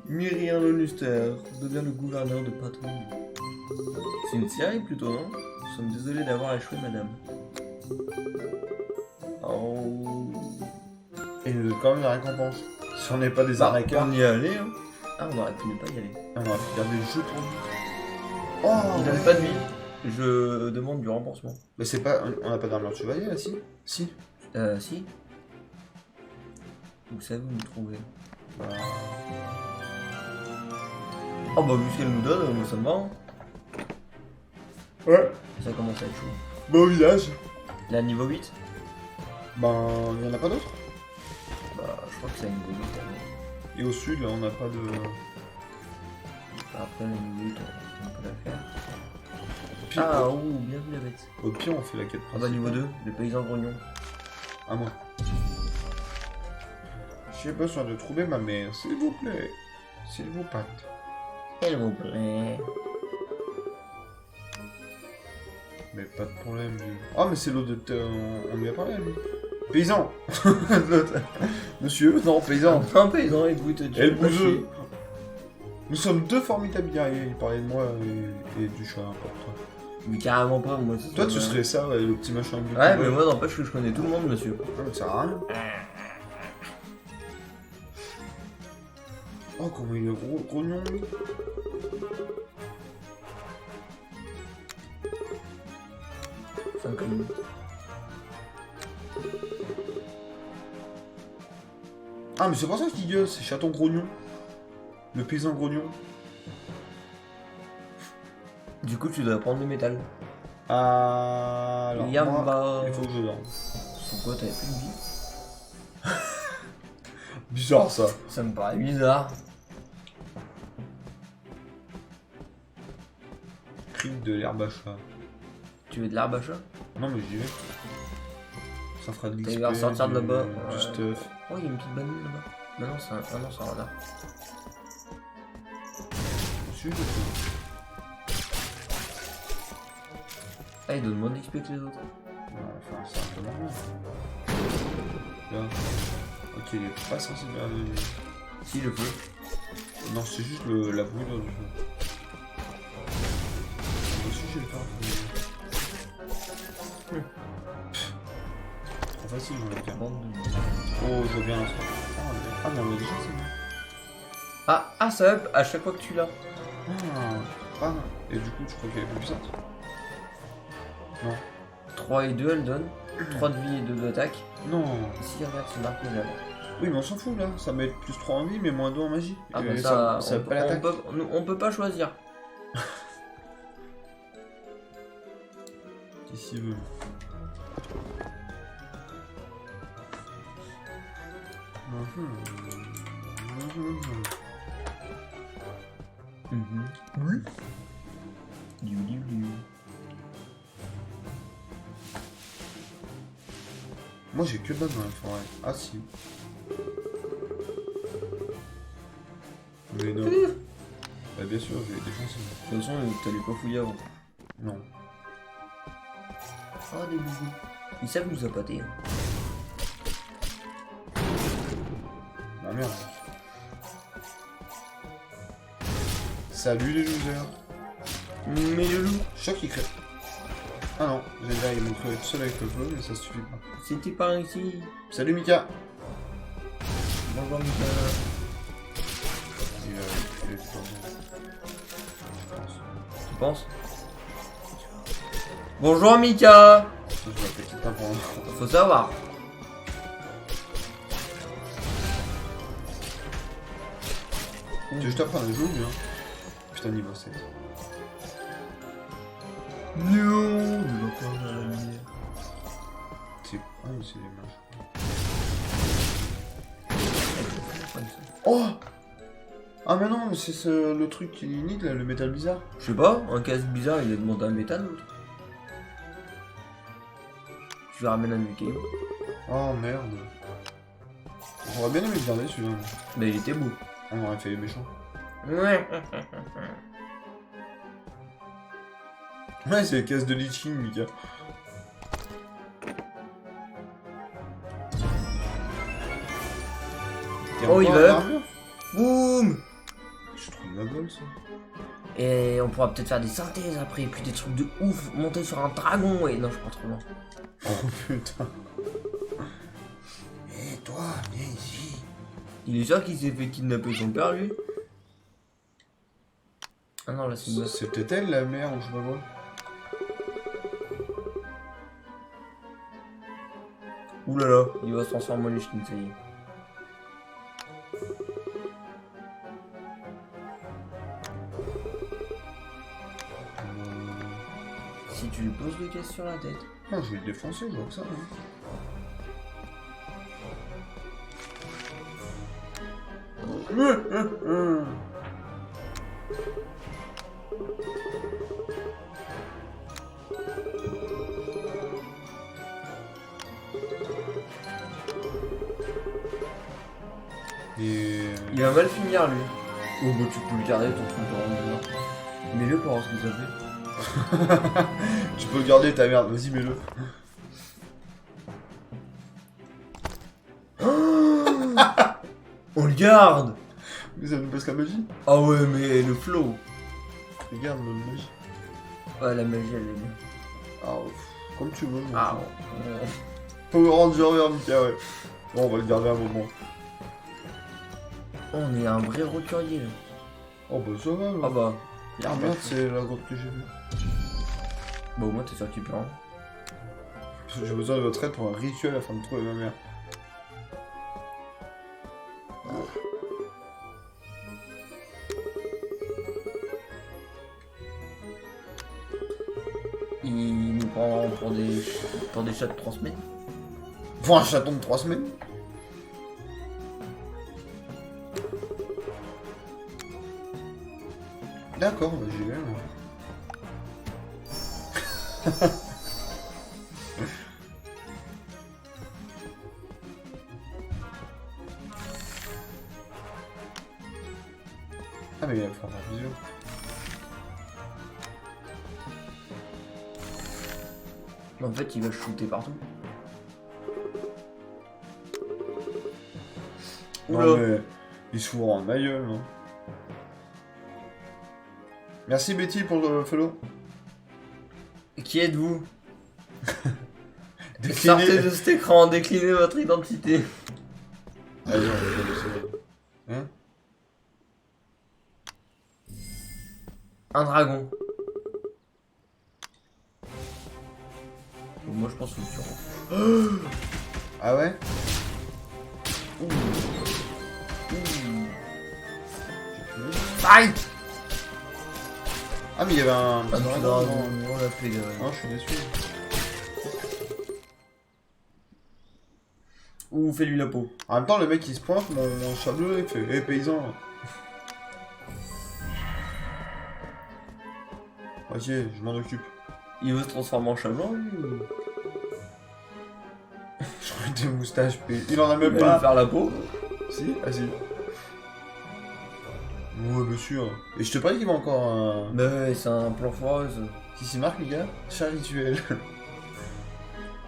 Myrien Lonuster devient le gouverneur de Patron. C'est une série plutôt, non? Nous sommes désolés d'avoir échoué, madame. Oh. Et il nous donne quand même la récompense. Si on n'est pas des Bah, arnaqueurs, on y est allé, hein. Ah, on aurait pu ne pas y aller. on aurait pu garder le jeu pour nous. Oh! Il donne pas de vie. Je demande du remboursement. Mais c'est pas. On n'a pas d'armure de chevalier là, si? Si. Si. Vous savez où nous trouver. Bah. Oh bah vu ce qu'elle nous donne, moi ça me va. Hein. Ouais. Ça commence à être chaud. Bon village. Là niveau 8. Ben, il y en a pas d'autres? Bah je crois que c'est un niveau 8. Alors. Et au sud, là, on n'a pas de. Après le niveau 8, on peut la faire. Puis, Ah ouh, bien vu la bête. au pire, on fait la quête Ah bah principale. niveau 2, le paysan grognon. À moi. J'ai besoin de trouver ma mère, s'il vous plaît. S'il vous plaît. S'il vous plaît. Mais pas de problème, lui. Ah, mais c'est l'autre de... On lui a parlé, lui. Paysan. Monsieur, non, paysan. Un paysan, écoute, tu Et le fais pas bouseux. chier. Nous sommes deux formidables guerriers. Il parlait de moi et du chat, pour toi. Mais carrément pas, moi. ça Toi, me- tu serais ça, ouais, le petit machin du Ouais, cowboy. mais moi n'empêche que je connais tout le monde, monsieur. Ah, mais ça sert à rien. Oh, comment il est gros, grognon, lui. Ah, mais c'est pour ça qu'il gueule, c'est Chaton Grognon. Le paysan grognon. Du coup, tu dois prendre le métal. Ah, alors Yamba. moi, il faut que je dorme. Pourquoi t'avais plus de vie? Bizarre ça. Ça me paraît bizarre. Cric de l'herbe à chat. Tu veux de l'herbe à chat? Non mais j'y vais. Ça fera de T'as l'XP, vu ressortir de là-bas. du stuff. Oh, il y a une petite banane là-bas. Non, non, c'est un... Ah non, c'est un renard. Si, je fais. Ah, il donne moins d'XP que les autres. Enfin, c'est un peu normal. Là. Ok, il est pas censé faire des... Si, le feu. Non, c'est juste la brûlure du feu. Aussi, je vais le faire. Trop facile, j'en ai qu'un. Bande de... Oh, je vois bien l'instant. Ah, mais on l'a déjà, c'est bon. Ah, ça up à chaque fois que tu l'as. Ah, et du coup, tu crois qu'elle est plus puissante? Non. 3 et 2, elle donne. 3 de vie et 2 d'attaque. Non. Ici, regarde, c'est marqué là. Oui, mais on s'en fout là. Ça met plus 3 en vie, mais moins 2 en magie. Ah, Et bah ça pas l'attaque. on peut pas choisir. Ici, veut. Oui. Du. Moi j'ai que dalle dans la forêt. Ah si. Mais non. Bah bien sûr, je vais défoncer. De toute façon, t'allais pas fouiller avant. Non. Ah, des boubous. Ils savent nous appâter. Hein. Ah merde. Salut les losers. Mais le loup, Je suis sûr qu'il crée. Ah non, j'allais dire, ils m'ont crevé tout seul avec le feu, mais ça suffit pas. c'était par ici. Salut Mika. Bonjour, Mika. Il est tout en haut. Je pense. Tu penses? Bonjour, Mika. Je vais appeler quelqu'un pour un... Faut savoir. Tu veux que je t'apprenne à jouer, hein? Putain, niveau 7. Non, on va pas dans la lumière. C'est... Ah mais c'est des mâches. Oh! Ah mais non, mais c'est le truc qui limite là, le métal bizarre. Je sais pas, un casque bizarre, il a demandé un métal l'autre. Je lui ramène un Mickey. Oh merde. J'aurais bien aimé le garder celui-là. Mais il était beau. On aurait fait les méchants. Ouais. Ouais, c'est les cases de Lich King, Mika. Oh, il va. Boum. Je trouve la bonne ça. Et on pourra peut-être faire des synthèses après, et puis des trucs de ouf, monter sur un dragon, et non, je prends trop loin. Oh putain. Et toi, viens ici. Il est sûr qu'il s'est fait kidnapper son père, lui? Ah non, là c'est une gosse. C'est peut-être elle la mère ou je sais pas quoi. Oulala, il va se transformer en Lich King, ça y est. Si tu lui poses le caisse sur la tête. Non, je vais le défoncer, je vois que ça. Hein. Et... Il va mal finir, lui. Oh bah tu peux le garder ton truc de rendez-vous. Mets-le pour voir ce que ça fait. Tu peux le garder ta merde, vas-y mets-le. On le garde. Mais ça nous passe la magie. Ah ouais, mais le flow. Regarde notre magie. Ouais, la magie, elle est bien. Ah, comme tu veux. Ah, Power Ranger, Mika, ouais. Bon, on va le garder un moment. on est un vrai roturier, là. Oh bah ça va. Ah bah. Ah merde, c'est la grotte que j'ai vue. Bah au moins t'es sûr qu'il peut, hein. J'ai besoin de votre aide pour un rituel afin de trouver ma mère. pour des chats de 3 semaines. Pour un chaton de 3 semaines. D'accord, bah, j'y vais. Moi. Ah mais il faut faire visio. En fait, il va shooter partout. Non mais il se fout en ma gueule, non. Merci Betty pour le follow. Qui êtes-vous? Déclinez. Sortez de cet écran, déclinez votre identité. Allez, on va essayer. Hein? Un dragon. Bon, moi je pense que tu rentres. Ah ouais? Fight! Ah mais il y avait un... Ah non, non. on l'a fait de... Non, je suis déçu. Ouh, fais-lui la peau. En même temps, le mec il se pointe, mon chat bleu, il fait paysan. Ok, je m'en occupe. Il veut se transformer en chat blanc, lui, ou... Je crois des moustaches, il en a Il même va pas. lui faire la peau. Si? Ah si. Ouais, bien sûr. Et je te parie qu'il va encore un... Mais ouais, c'est un plan foireuse. Qui s'y marque, les gars? Chat rituel.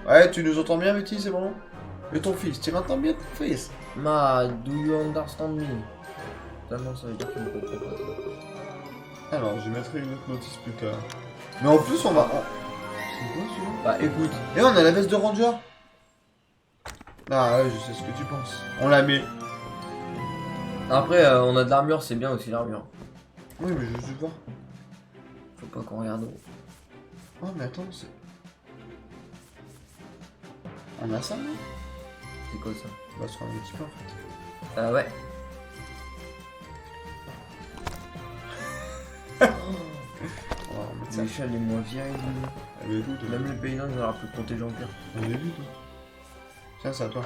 Ouais, tu nous entends bien, Betty, c'est bon? Et ton fils, tu m'entends bien, ton fils? Ma, do you understand me? Ah non, ça veut dire qu'il me comprend pas. Alors, je mettrai une autre notice plus tard. Mais en plus, on va... C'est quoi, celui-là? Bah écoute, Et on a la veste de ranger. Ah ouais, je sais ce que tu penses. On la met. après on a de l'armure, c'est bien aussi l'armure. Oui, mais je veux juste voir. Faut pas qu'on regarde. Oh, mais attends, c'est... On a ça, non? C'est quoi ça? Bah, c'est un petit peu, en fait. Ah ouais. On va remettre ça. Les chats les moins vieilles. Ah, mais écoute, Même les paysans, ils auraient pu compter Jean-Pierre. on est vu, toi. Tiens, c'est à toi.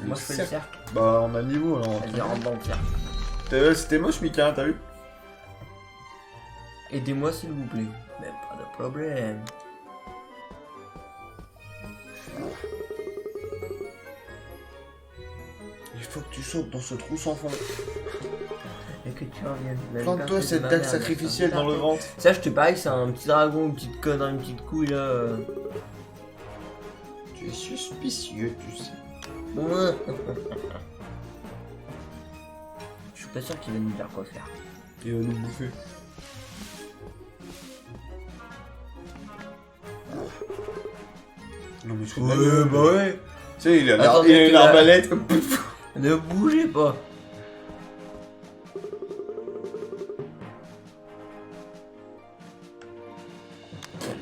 Moi je fais le cercle. Bah, on a le niveau, alors. Vas-y, rentre dans le cercle. C'était moche, Mika, t'as vu? Aidez-moi s'il vous plaît. Mais pas de problème. Il faut que tu sautes dans ce trou sans fond. Et que tu reviennes. Plante-toi cette dague sacrificielle dans le ventre. Ça, je te parie, c'est un petit dragon, une petite conne, une petite couille là. Tu es suspicieux, tu sais. Ouais. Je suis pas sûr qu'il va nous dire quoi faire. Il va nous bouffer. Non mais je fais de la gueule. bah ouais. Tu sais, il a Attendez une que la- arbalète. Ne bougez pas.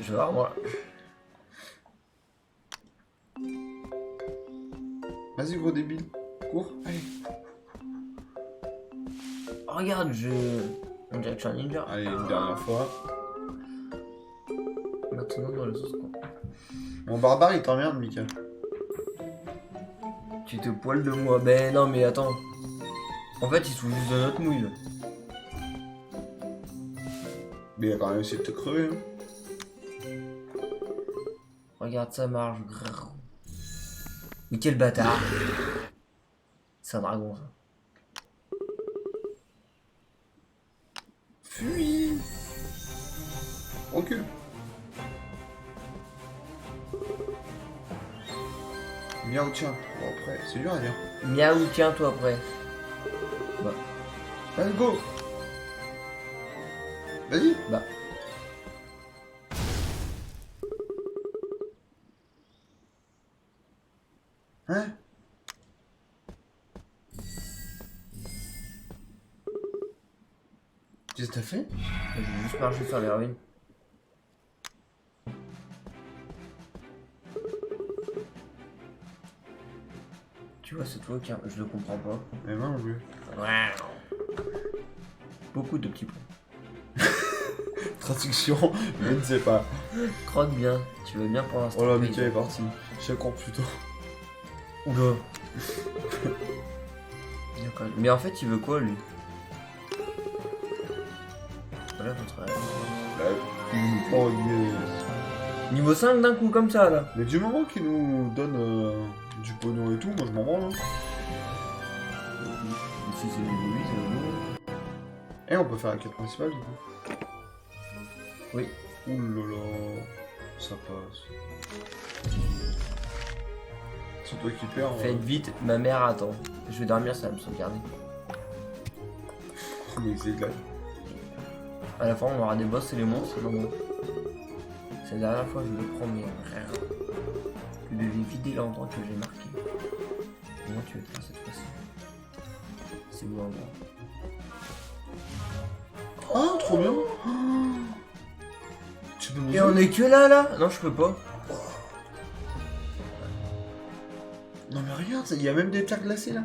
Je vais voir moi. Vas-y, gros débile. Cours. Allez. Oh, regarde, on dirait que je suis un ninja. Allez, une dernière fois. Maintenant dans le sauce quoi. Mon barbare, il t'emmerde, Mika. Tu te poiles de moi. Ben non mais attends. En fait il se fout juste de notre mouille là. Mais il a quand même essayé de te crever. Hein. Regarde ça marche. Grrr. Mais quel bâtard. C'est un dragon ça. Fuis. Recule. Miaou, tiens. Bon, après, c'est dur à dire. Miaou, tiens toi après. Bah. Let's go. Vas-y. Bah. Hein? Qu'est-ce que t'as fait? J'ai juste marché sur les ruines. Tu vois cette voix, je le comprends pas. Mais moi non plus. Beaucoup de petits points. traduction, je ne sais pas. Croque bien, tu veux bien pour l'instant. Oh là, paysan. Mika est parti. J'ai encore plus tôt. Oula. D'accord. Mais en fait, il veut quoi lui? Voilà votre. Oh yes. Niveau 5 d'un coup, comme ça là. Mais du moment qu'il nous donne du pognon et tout, moi je m'en branle. Hein. Si c'est niveau 8, c'est bon. Et on peut faire la quête principale du coup. Oui. Ouh là là, ça passe. C'est toi qui perds. Faites vite, ma mère attend. Je vais dormir, ça va me sauvegarder. Mais c'est de là. À la fin, on aura des boss et les monstres. Non, non. C'est la dernière fois que je le prends, mais frère. Je devais vider l'endroit que j'ai marqué. Comment tu veux faire cette fois-ci? C'est où en gros? Oh, trop bien. Tu peux nous Et on est que là? Non, je peux pas. Non mais regarde, il y a même des pierres glacées là.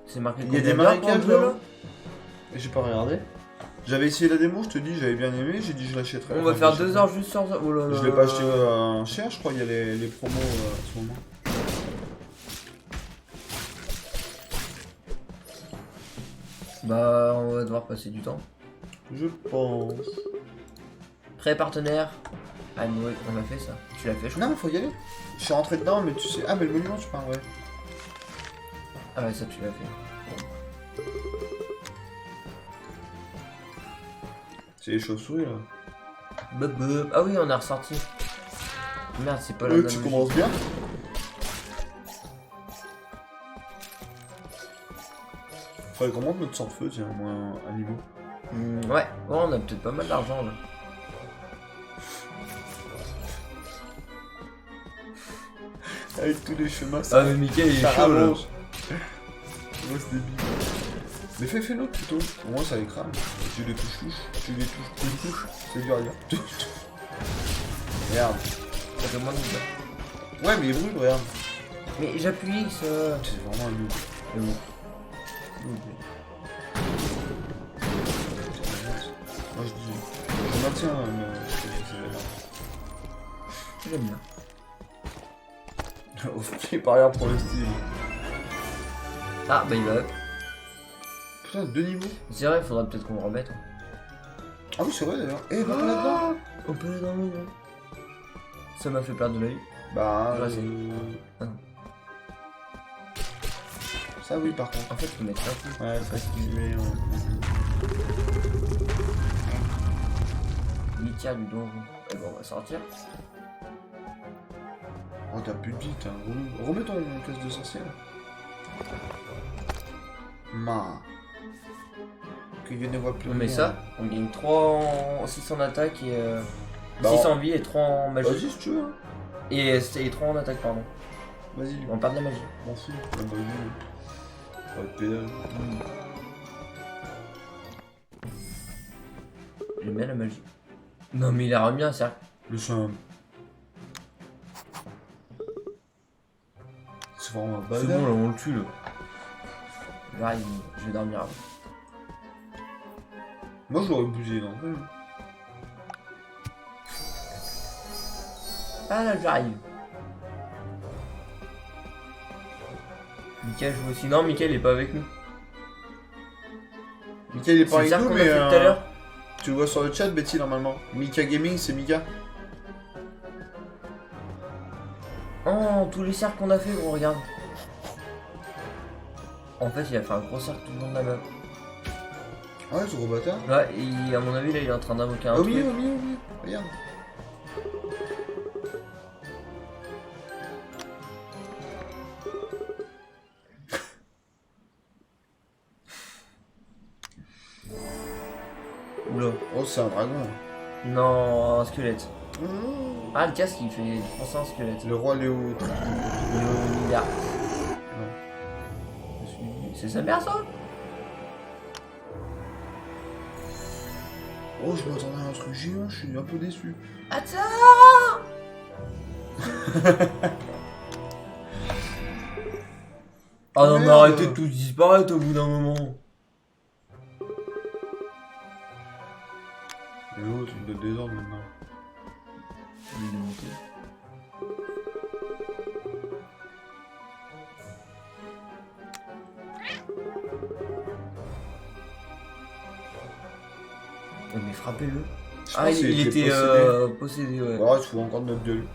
C'est marqué Il y a des combien d'heures marécages pour le jeu, là. Et j'ai pas regardé. J'avais essayé la démo, je te dis, j'avais bien aimé, j'ai dit je l'achèterai. On va faire 2 heures juste sur ça. Oh là là. Je l'ai pas acheté cher, je crois, il y a les promos à ce moment. Bah, on va devoir passer du temps. Je pense. Prêt partenaire. Ah, oui, on a fait ça. Tu l'as fait, je crois. Non, faut y aller. Je suis rentré dedans, mais tu sais. Ah, mais le monument, tu parles, ouais. Ah, ouais, ça, tu l'as fait. C'est les chauves-souris là. Ah oui, on a ressorti. Merde, c'est pas la bonne Tu musique. commences bien. Faudrait qu'on monte notre sort-feu, tiens, au moins un niveau. Ouais, on a peut-être pas mal d'argent là. Avec tous les chemins, ça. Ah, mais Mickey, il est ça chaud là. rallonge. Ouais, c'est débile. Mais fais-le plutôt. Au moins, ça les crame. Tu les touches. C'est dur à dire. Regarde. Ça fait moins de ça. Ouais, mais il brûle, regarde. Mais j'appuie ça. C'est vraiment un noob. Mais bon. Moi, je dis. Je maintiens, J'aime bien. c'est pas rien pour le style. Ah, bah il va. Putain, 2 niveaux. C'est vrai, faudrait peut-être qu'on le remette. Ah oui, c'est vrai d'ailleurs. Eh, va là-dedans. On peut aller dans l'eau, non? Ça m'a fait perdre de la vie. Bah, Ouais, c'est- Ah. ça oui, par contre. En fait, faut mettre ça. Ouais, parce qu'il est. Litière du donjon. Et bon, on va sortir. Oh, t'as plus de vie, t'as remets ton caisse de sorcière. Ma. Que je ne vois plus. On met ça, on gagne 3 en 6 en attaque et Bah, 6 en vie et 3 en magie. Vas-y si tu veux. Hein. Et 3 en attaque, pardon. Vas-y. On perd de la magie. M'en fous. La magie. Pas de pédale. J'aime bien la magie. Non, mais il a remis un cercle. Le chien. C'est vraiment un C'est bazar. bon, là, on le tue, là. J'arrive, je vais dormir avant. Moi je l'aurais bougé, non. Ah là, j'arrive. Mickaël joue aussi. Non, Mickaël est pas avec nous. Mika il est C'est pas le avec cercle nous, qu'on a mais. fait tout à l'heure. Tu le vois sur le chat, Betty, normalement. Mika Gaming, c'est Mika. Oh, tous les cercles qu'on a fait, on regarde. En fait, il a fait un gros cercle tout le long de la map. Ah ouais, ce gros bâtard. Ouais, et à mon avis, là, il est en train d'invoquer un Au truc. milieu, regarde. Oula. Oh, c'est un dragon. Non, un squelette. Mmh. Ah, le casque, il fait penser à un squelette. Le roi Léo. Léonidas. C'est sa mère, ça? Oh, je m'attendais à un truc géant, je suis un peu déçu. Attends! Oh non, mais Merde. arrêtez de tous disparaître au bout d'un moment. Mais oh, tu me donnes des ordres maintenant. Je vais le monter. Mais frappez-le. Je Ah, pense il qu'il était possédé. possédé, ouais. Ouais, tu fous encore de notre gueule.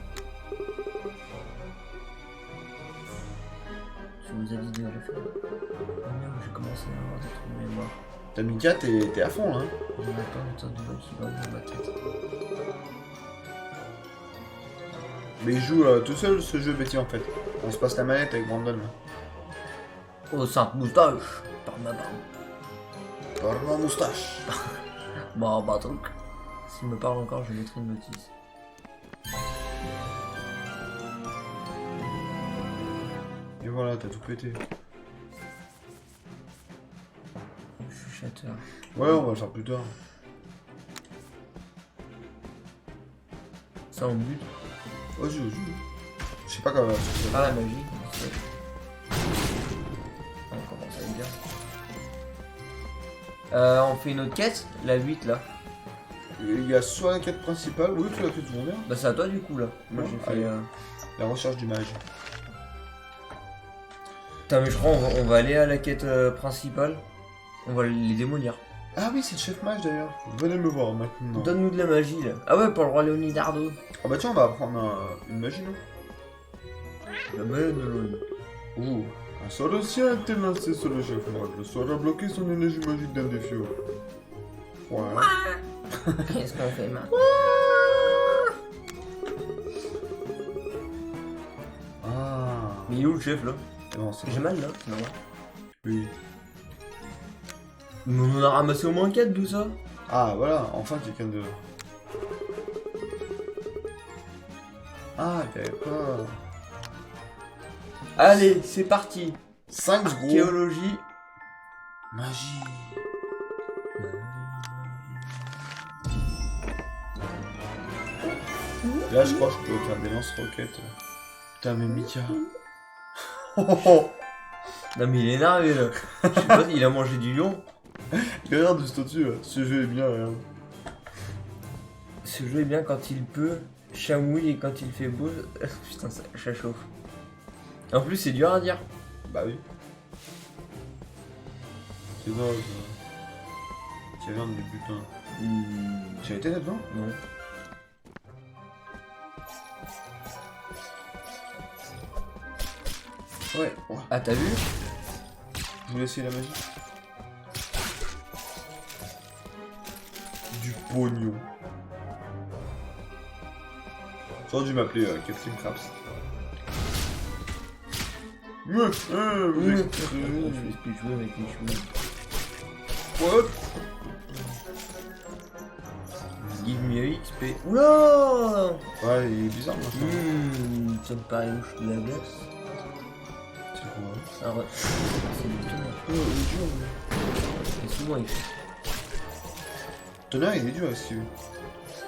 Tu nous as dit de le faire. Oh merde, j'ai commencé à avoir des trous de mémoire. T'as Mika, t'es à fond là. Hein. J'en ai pas le temps de voir qui va dans ma tête. Mais il joue tout seul ce jeu Betty en fait. On se passe la manette avec Brandon là. Oh, sainte moustache. Par ma barbe. Par ma moustache. Bah truc. S'il me parle encore, je mettrai une notice. Et voilà, t'as tout pété. Chuchoteur. Ouais, on va le faire plus tard. Ça on bute. Vas-y, vas-y. Je sais pas comment. Ah la magie. On commence à être bien. On fait une autre quête, la 8 là. Il y a soit la quête principale, oui, tu l'as fait tout bien. Bah c'est à toi du coup là. Moi Ouais, j'ai fait... allez. La recherche du mage. Putain mais je crois on va aller à la quête principale. On va les démolir. Ah oui, c'est le chef mage d'ailleurs. Venez me voir maintenant. Donne-nous de la magie là. Ah ouais pour le roi Leonidardo. Ah bah tiens, on va apprendre une magie, non? Jamais de l'eau. Ouh. Un sorcier a été lancé sur le chef mage. Le sort a bloqué son énergie magique d'un des fioles. Ouais. Qu'est-ce qu'on fait maintenant? Ah. Mais il est où le chef là? Non, c'est J'ai mal là. Non. Oui. Mais on en a ramassé au moins 4 tout ça. Ah voilà, enfin quelqu'un de... Ah d'accord. Allez, c'est parti. 5 gros. Archéologie. Magie. Là je crois que je peux faire des lance-roquettes. Putain mais Mika. Non mais il est énervé là. Je sais pas, il a mangé du lion. Regarde juste au-dessus, là. Ce jeu est bien, regarde. Ce jeu est bien quand il peut, chamouille et quand il fait beau. Putain, ça chauffe. En plus, c'est dur à dire. Bah oui. C'est vrai, ça. C'est l'un du putain. Tu as été là-dedans? Non. Ouais. Ah, t'as vu? Je voulais essayer la magie. Du pognon. J'aurais dû m'appeler Captain Krabs. Je vais plus jouer avec les cheveux. What? Give me a XP. Oula! Ouais, il est bizarre maintenant. Ça me paraît louche de la glace. C'est quoi? Ah ouais. C'est du tonnerre. Il est dur, mais. Et souvent il fait. Tonnerre, il est dur à esquiver.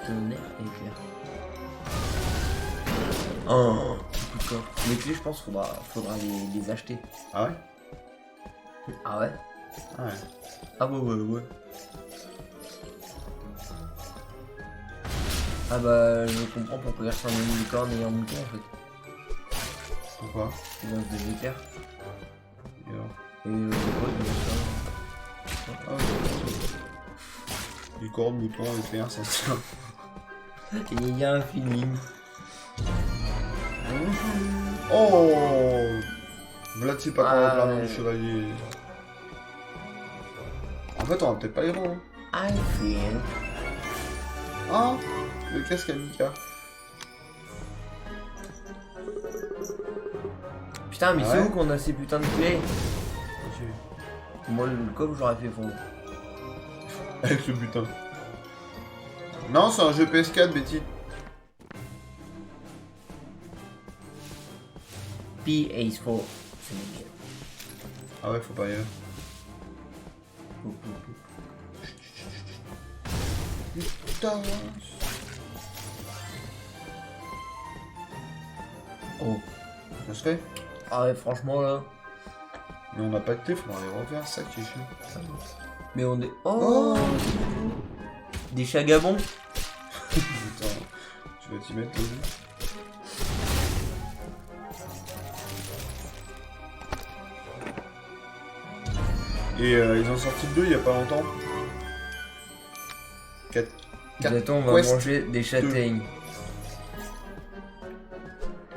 Tonnerre et éclair. Oh, coup de corps. Les clés, je pense, faudra les acheter. Ah ouais? Ah ouais? Ah ouais. Ah ouais. Ah bah, je comprends pourquoi il ressemble à une licorne et un mouton en fait. Pourquoi? Il lance des éclairs. Et alors? Et le pot, il lance Ah ouais. Licorne, mouton, éclair, ça se tient. ça. Et il y a un film. Oh! Vlad, c'est pas quand Ah, on parle ouais. du chevalier. En fait, on va peut-être pas les rendre. I feel. Ah! Le casque à Mika. Putain, mais Ah c'est ouais où qu'on a ces putains de clés? Ok. Moi, le coffre, j'aurais fait fondre. Avec le butin. Non, c'est un jeu PS4, Betty. P Ace 4. C'est nickel. Ah ouais, faut pas y aller. Putain. Oh. Ça se fait? Ah ouais, franchement là. Mais on n'a pas de thé, faudra les refaire, ça qui est chiant. Mais on est. Oh, Des chagabons. Putain, tu vas t'y mettre, toi aussi. Et ils ont sorti 2 il y a pas longtemps. 4. Bientôt on va Quest manger des châtaignes.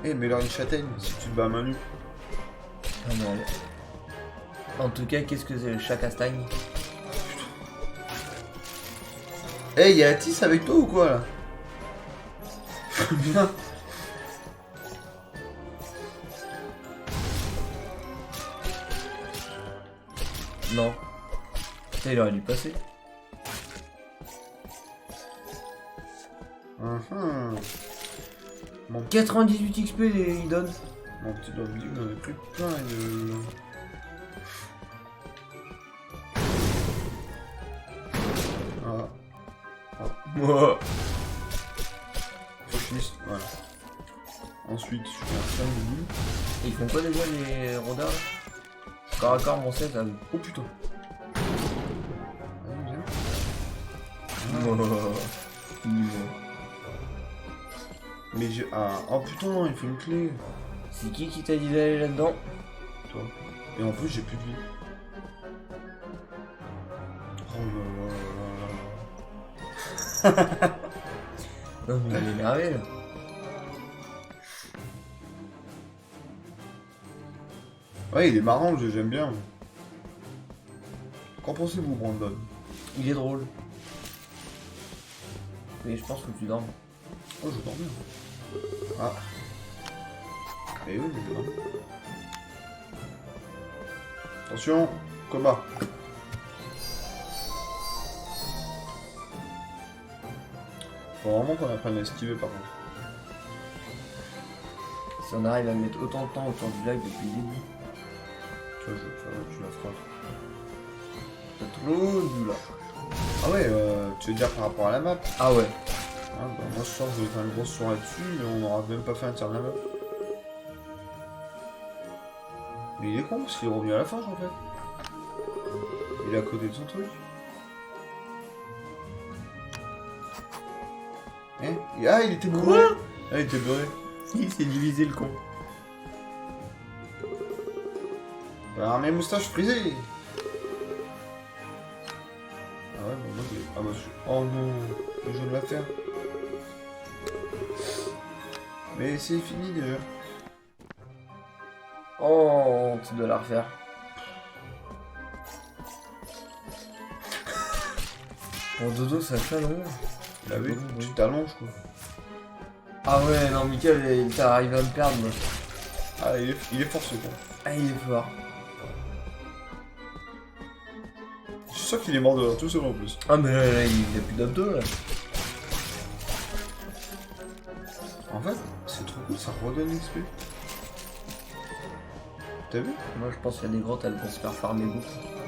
Eh, mais alors une châtaigne, si tu te bats à main nue. Ah non. En tout cas, qu'est-ce que c'est le chat castagne? Eh, y'a Atis avec toi ou quoi là? Bien. Non. Putain, il aurait dû passer. Mon, 98 XP il donne. mon petit doigt me dit que j'en ai pris plein de... Moi. Faut que je finisse. Voilà. Ensuite, je fais un 5 de boule. Ils font quoi déjà les rondins là? Corps à corps, mon 7 là. Oh putain. Ah, bien. Mais j'ai... Ah, oh putain, non, il faut une clé. C'est qui t'a dit d'aller là-dedans? Toi. Et en plus, j'ai plus de vie. Oh là là là là. Non mais il est énervé là. Ouais, il est marrant le jeu, j'aime bien. Qu'en pensez-vous, Brandon? Il est drôle. Mais je pense que tu dormes. Oh, je dors bien. Ah. Eh oui, je dors. Attention, combat. Faut vraiment qu'on apprenne à esquiver par contre. Si on arrive à mettre autant de temps autour du lac depuis le début. Tu vois, tu la feras. C'est trop du là. Ah ouais, tu veux dire par rapport à la map? Ah ouais. Ah bah moi ce soir je vais faire une grosse soirée dessus, mais on n'aura même pas fait un tiers de la map. Mais il est con parce qu'il est revenu à la fin en fait. Il est à côté de son truc. Hein? Ah il était bourré. Ah il était beurré. Il s'est divisé le con. Alors mes moustaches frisées. Ah ouais bon moi je l'ai. Ah bah je... Oh non, je viens de la faire. Mais c'est fini déjà. Oh, tu dois la refaire. Pour dodo, ça s'allonge. Là oui, tu t'allonges quoi. Ah ouais, non, Mickaël, il t'arrive à me perdre. Moi. Ah il est fort ce con. Ah, il est fort. Je suis sûr qu'il est mort de tout seul en plus. Ah, mais là, il a plus d'abdos là. En fait, c'est trop cool, ça redonne l'XP. T'as vu? Moi, je pense qu'il y a des grottes, elles vont se faire farmer beaucoup.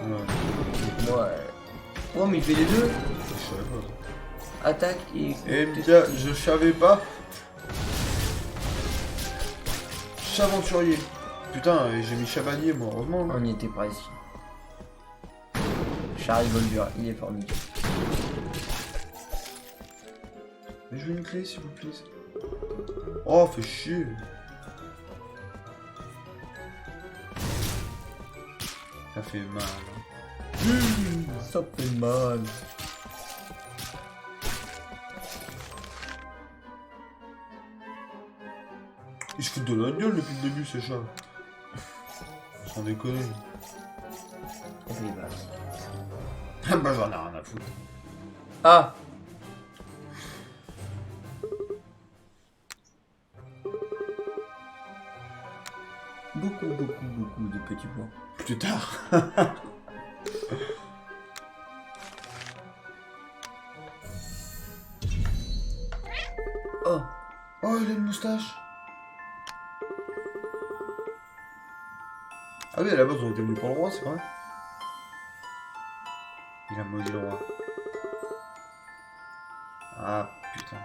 Ouais. Moi, oh, mais il fait les deux. Je savais pas. Attaque et. Eh bien, je savais pas. Chaventurier. Putain, j'ai mis Chavalier moi, heureusement. On y était presque. Charlie Voldur, il est fort, Mickaël. Mais je veux une clé s'il vous plaît. Oh, fait chier. Ça fait mal. Ça fait mal. Ils se foutent de la gueule depuis le début, ces chats. Sans déconner. Et puis, bah. Ah bah j'en ai rien à foutre. Ah! Beaucoup de petits points. Plus tard. Oh! Oh, il a une moustache. Ah oui, à la base, on était venu pour le roi, c'est vrai. Il a maudit le roi. Ah, putain.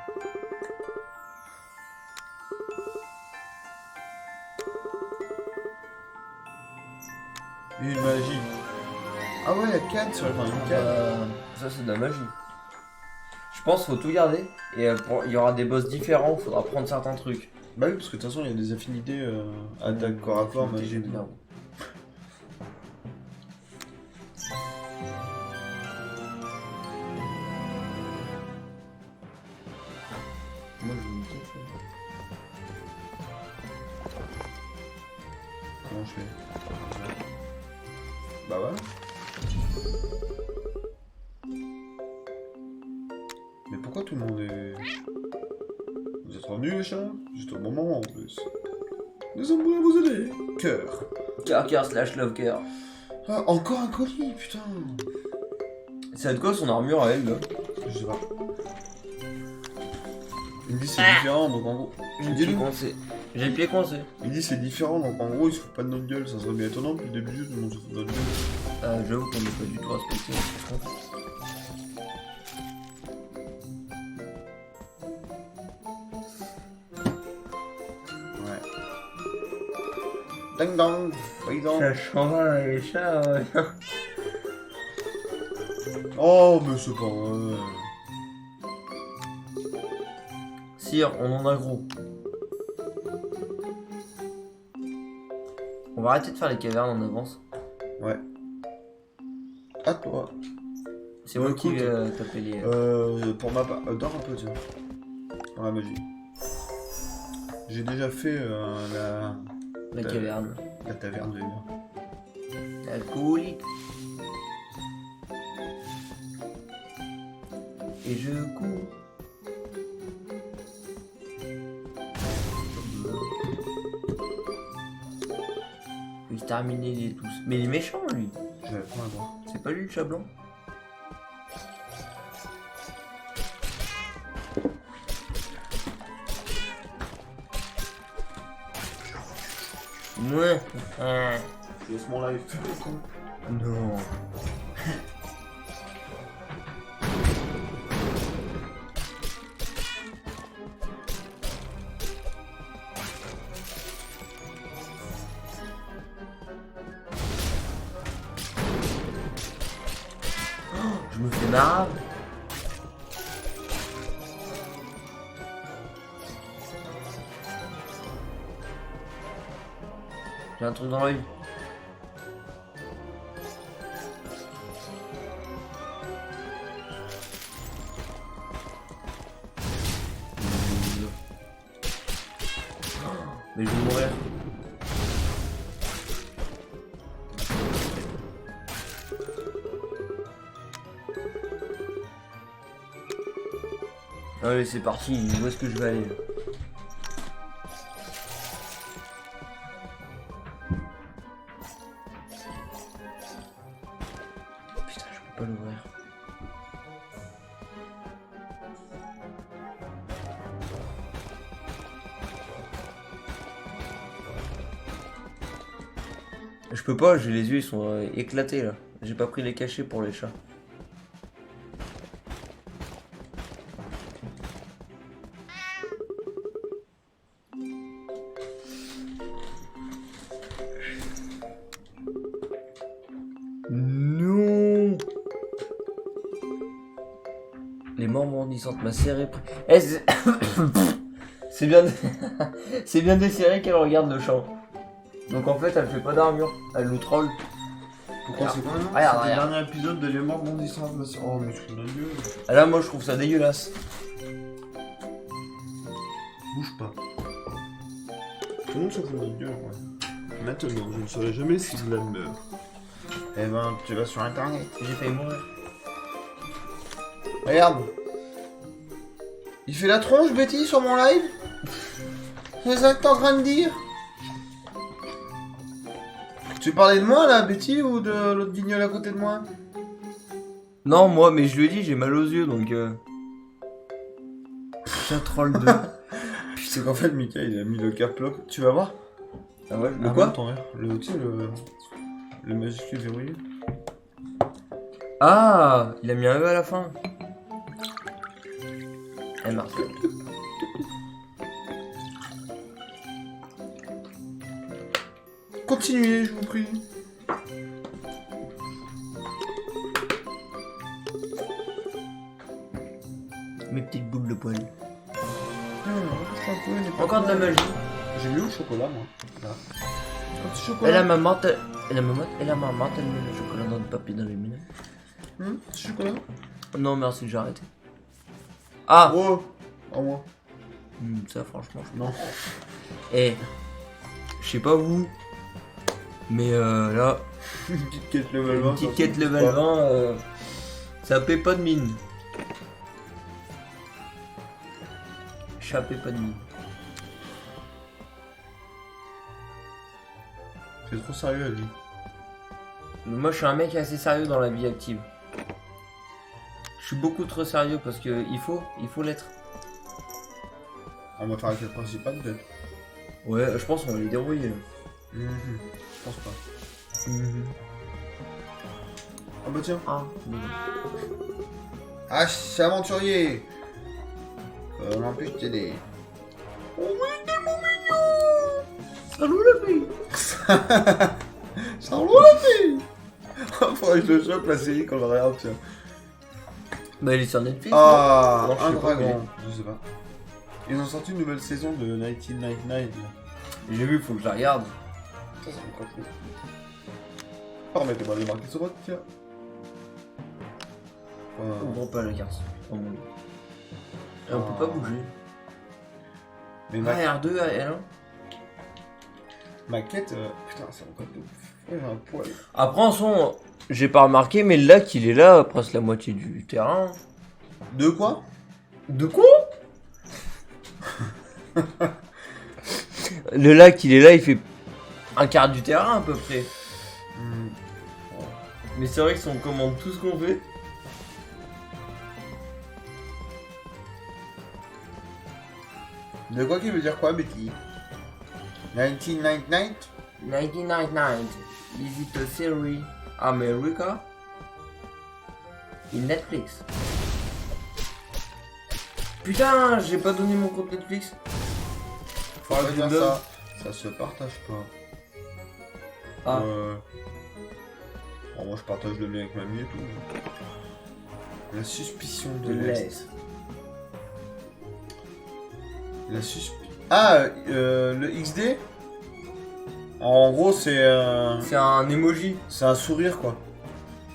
Une magie. Ah ouais, il y a 4 sur le une 4. Ça, c'est de la magie. pense qu'il faut tout garder. Et il y aura des boss différents, il faudra prendre certains trucs. Bah oui, parce que de toute façon, il y a des affinités attaque corps à corps, magie. Non. Moi je me dis Comment je fais? Bah voilà. Mais pourquoi tout le monde est... Vous êtes revenus les chats? Juste au bon moment en plus. Nous sommes prêts à vous aider. Cœur. Cœur / love cœur. Ah, encore un colis, putain. C'est de quoi son armure à elle là? Je sais pas. Il me dit c'est différent, donc en gros... J'ai le pied coincé. J'ai le pied coincé. Il dit c'est différent, donc en gros il se fout pas de notre gueule. Ça serait bien étonnant depuis le début, tout le monde se fout de notre gueule. J'avoue qu'on n'est pas du tout respecté. Ouais. Ding dong, paysan. Ça change les chats, ouais. Oh, mais c'est pas vrai. Sire, on en a gros. On va arrêter de faire les cavernes en avance. Ouais. À toi. C'est moi qui écoute, vais taper les... Pour ma part, dors un peu, tiens. Dans la magie. J'ai déjà fait la caverne. la taverne de Nîmes. Alcoolique. Et je cours. Il se terminé les tous. Mais il est méchant lui. J'avais pas à voir. C'est pas lui le chat blanc. Ouais. Je laisse mon live. Non. Je me fais marre. J'ai un truc dans l'œil. Mais je vais mourir. Allez, c'est parti, où est-ce que je vais aller? Putain, je peux pas l'ouvrir. Je peux pas, j'ai les yeux, ils sont éclatés là. J'ai pas pris les cachets pour les chats. Non. Les morts bondissantes, ma serrée. Eh, c'est bien, c'est bien desserré qu'elle regarde le champ. Donc en fait, elle fait pas d'armure, elle nous troll. Pourquoi c'est quoi, non? Regarde, C'était le regarde. dernier épisode de Les Morts Bondissantes. Oh, mais je suis notre gueule. Ah là, moi je trouve ça dégueulasse. Bouge pas. Tout le monde se fout de notre gueule, ouais. Maintenant, je ne saurai jamais si Vlad meurt. Eh ben, tu vas sur internet. J'ai failli mourir. Regarde. Il fait la tronche, Betty, sur mon live? C'est ça que t'es en train de dire? Tu parlais de moi, là, Betty, ou de l'autre guignol à côté de moi? Non, moi, mais je lui ai dit, j'ai mal aux yeux donc. Putain, troll de. C'est qu'en fait, Mika, il a mis le cap lock. Tu vas voir? Ah ouais, le Ah, quoi? ton verre. Le, tu sais, le majuscule verrouillé. Ah, il a mis un E à la fin. Elle marche. Continuez, je vous prie. mes petites boules de poil. Encore Encore de la magie. J'ai mis au chocolat, moi. Là. Un petit chocolat. Elle a ma menthe, elle a ma menthe, elle a ma menthe, elle met le chocolat dans le papier d'aluminium. Petit chocolat. Non, merci, j'ai arrêté. Ah Oh, à moi. Ça, franchement, Non. Eh, je sais pas vous, mais là, Une petite quête level 20. une petite quête level 20, ça paie pas de mine. Ça paie pas de mine. C'est trop sérieux, elle dit. Mais moi, je suis un mec assez sérieux dans la vie active. Je suis beaucoup trop sérieux parce que il faut l'être. On va faire la quête principale, peut-être. Ouais, je pense qu'on va les dérouiller. Je pense pas. Ah bah tiens. Ah, bon. Ah, c'est aventurier. Comment puis-je t'aider? Oh oui, tellement mignon. Salut la fille. Salut la fille. Faudrait que je le chope la série qu'on le regarde, tiens. Bah, il est sur Netflix. Ah, non, je un sais pas, dragon. Je sais pas. Ils ont sorti une nouvelle saison de 1999. Là. J'ai vu, faut que je la regarde. Ça, c'est encore cool. Permettez-moi de marquer sur votre tiens. On prend pas la carte. Oh mon dieu. Et on peut pas bouger. Mais Ah, R2, L1. ma quête, putain, c'est encore de ouf. Ouais, j'ai un poil. Après, en son, j'ai pas remarqué, mais le lac, il est là, presque la moitié du terrain. De quoi? De quoi? Le lac, il est là, il fait un quart du terrain à peu près. Mais c'est vrai que si on commande tout ce qu'on fait. De quoi qui veut dire quoi, Betty? 1999? 1999. Is it a series America? In Netflix. Putain, j'ai pas donné mon compte Netflix. Faut pas que dire je le ça. Ça se partage pas. Ah. Bon, moi je partage le lien avec mamie et tout. La suspicion de De l'Est. l'Est. La suspicion. Ah, le XD? En gros, c'est C'est un emoji. c'est un sourire quoi.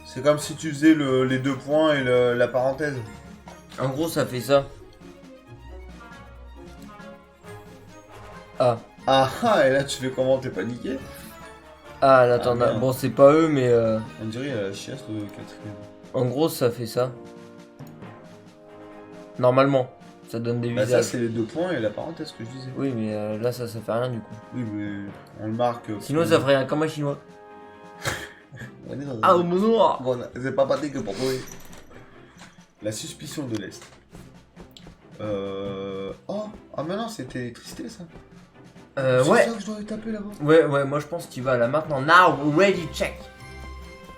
C'est comme si tu faisais les deux points et la parenthèse. En gros, ça fait ça. Ah. Ah ah, et là tu fais comment? T'es paniqué? Ah, là, attends, merde. bon, c'est pas eux, mais On dirait la chiasse de Catherine. en gros, ça fait ça. Normalement, ça donne des Bah ça visages. c'est les deux points et la parenthèse que je disais. Oui, mais là, ça fait rien du coup. Oui mais on le marque. Sinon, ça ferait un comme un chinois. On est dans Ah, au monoir. Bon, c'est pas pâté que pour toi. La suspicion de l'Est. Oh, ah mais non, c'était électricité ça. C'est Ouais. ça que je dois taper là-bas. Ouais, moi je pense qu'il va là maintenant. Now, ready, check.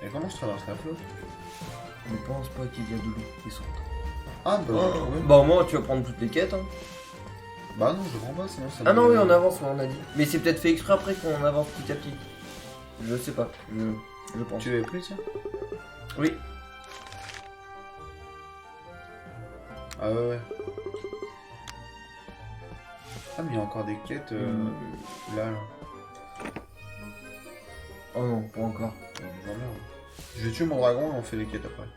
Et comment je traverse la flotte? Je pense pas qu'il y a de l'eau qui sort. Ah bah, ouais. Bah, au moins, tu vas prendre toutes les quêtes. Hein. Bah non, je prends pas sinon ça Ah non, me- oui, on avance, on a dit. Mais c'est peut-être fait exprès après qu'on avance petit à petit. Je sais pas, je pense. Tu l'avais pris tiens? Oui. Ah ouais, ouais. Ah mais il y a encore des quêtes là. Oh non, pas encore. Oh, merde. Je vais tuer mon dragon et on fait les quêtes après.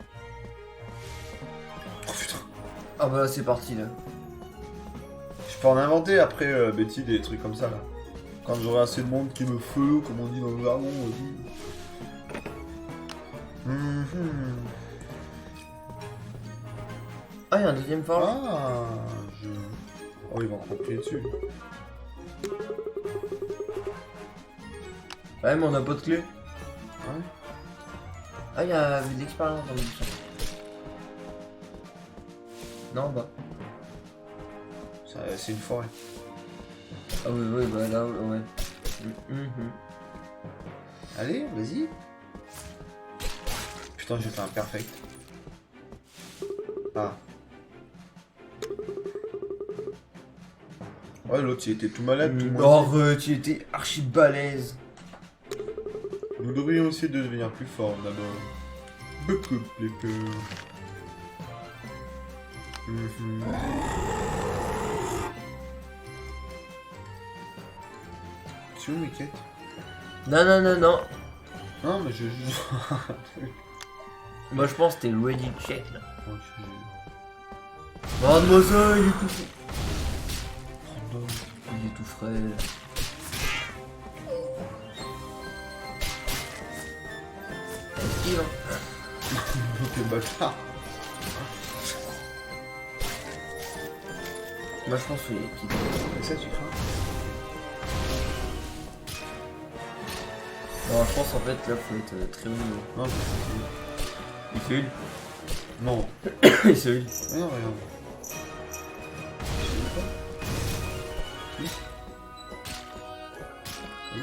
Oh putain. Ah bah là, c'est parti là. Je peux en inventer après, Betty, des trucs comme ça là. Quand j'aurai assez de monde qui me follow, comme on dit dans le jargon. Ah, il y a un deuxième forge. Ah, oh, ils vont croquer dessus. Ouais, mais on a pas de clé. Ouais. Ah, il y a de l'expérience dans le bouton. Non, bah. C'est une forêt. Ah oui, bah là, ouais. Allez, vas-y. Putain, j'ai fait un perfect. Ah. Ouais, l'autre, il était tout malade, tout moisi. Arrête, tu étais archi balèze. Nous devrions essayer de devenir plus forts d'abord. Beaucoup plus peur. Mhm. C'est où mes quêtes? Non, non, non, non. Non, mais je juste. Moi, je pense que t'es ready check là. Ok. Mademoiselle, il est tout frais. Random. Il est tout frais. Esquive, hein. Quel bâtard. Moi, je pense qu'il est qui. Et ça, tu crains? Non, je pense en fait là, faut être très haut niveau. Non, Il fait une. non. Il fait une. Mais non, regarde. Oui. Oui.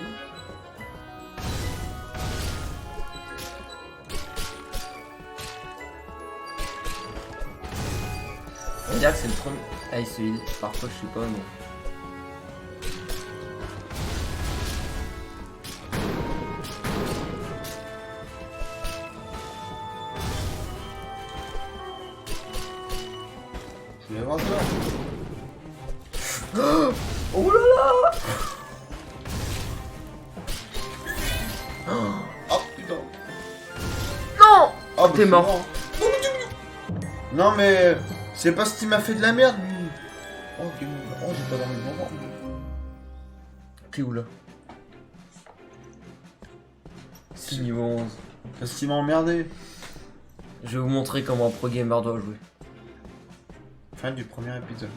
On va dire que c'est le premier. Ah, il se heal. Parfois, je sais pas, mais. Je voulais voir ça. Oh là là. Oh putain. Non. Oh, T'es mort. Non, mais c'est parce qu'il m'a fait de la merde, lui. Oh, oh j'ai pas dormi longtemps. T'es où là? C'est niveau 11. Parce qu'il m'a emmerdé. Je vais vous montrer comment un pro gamer doit jouer. Fin du premier épisode.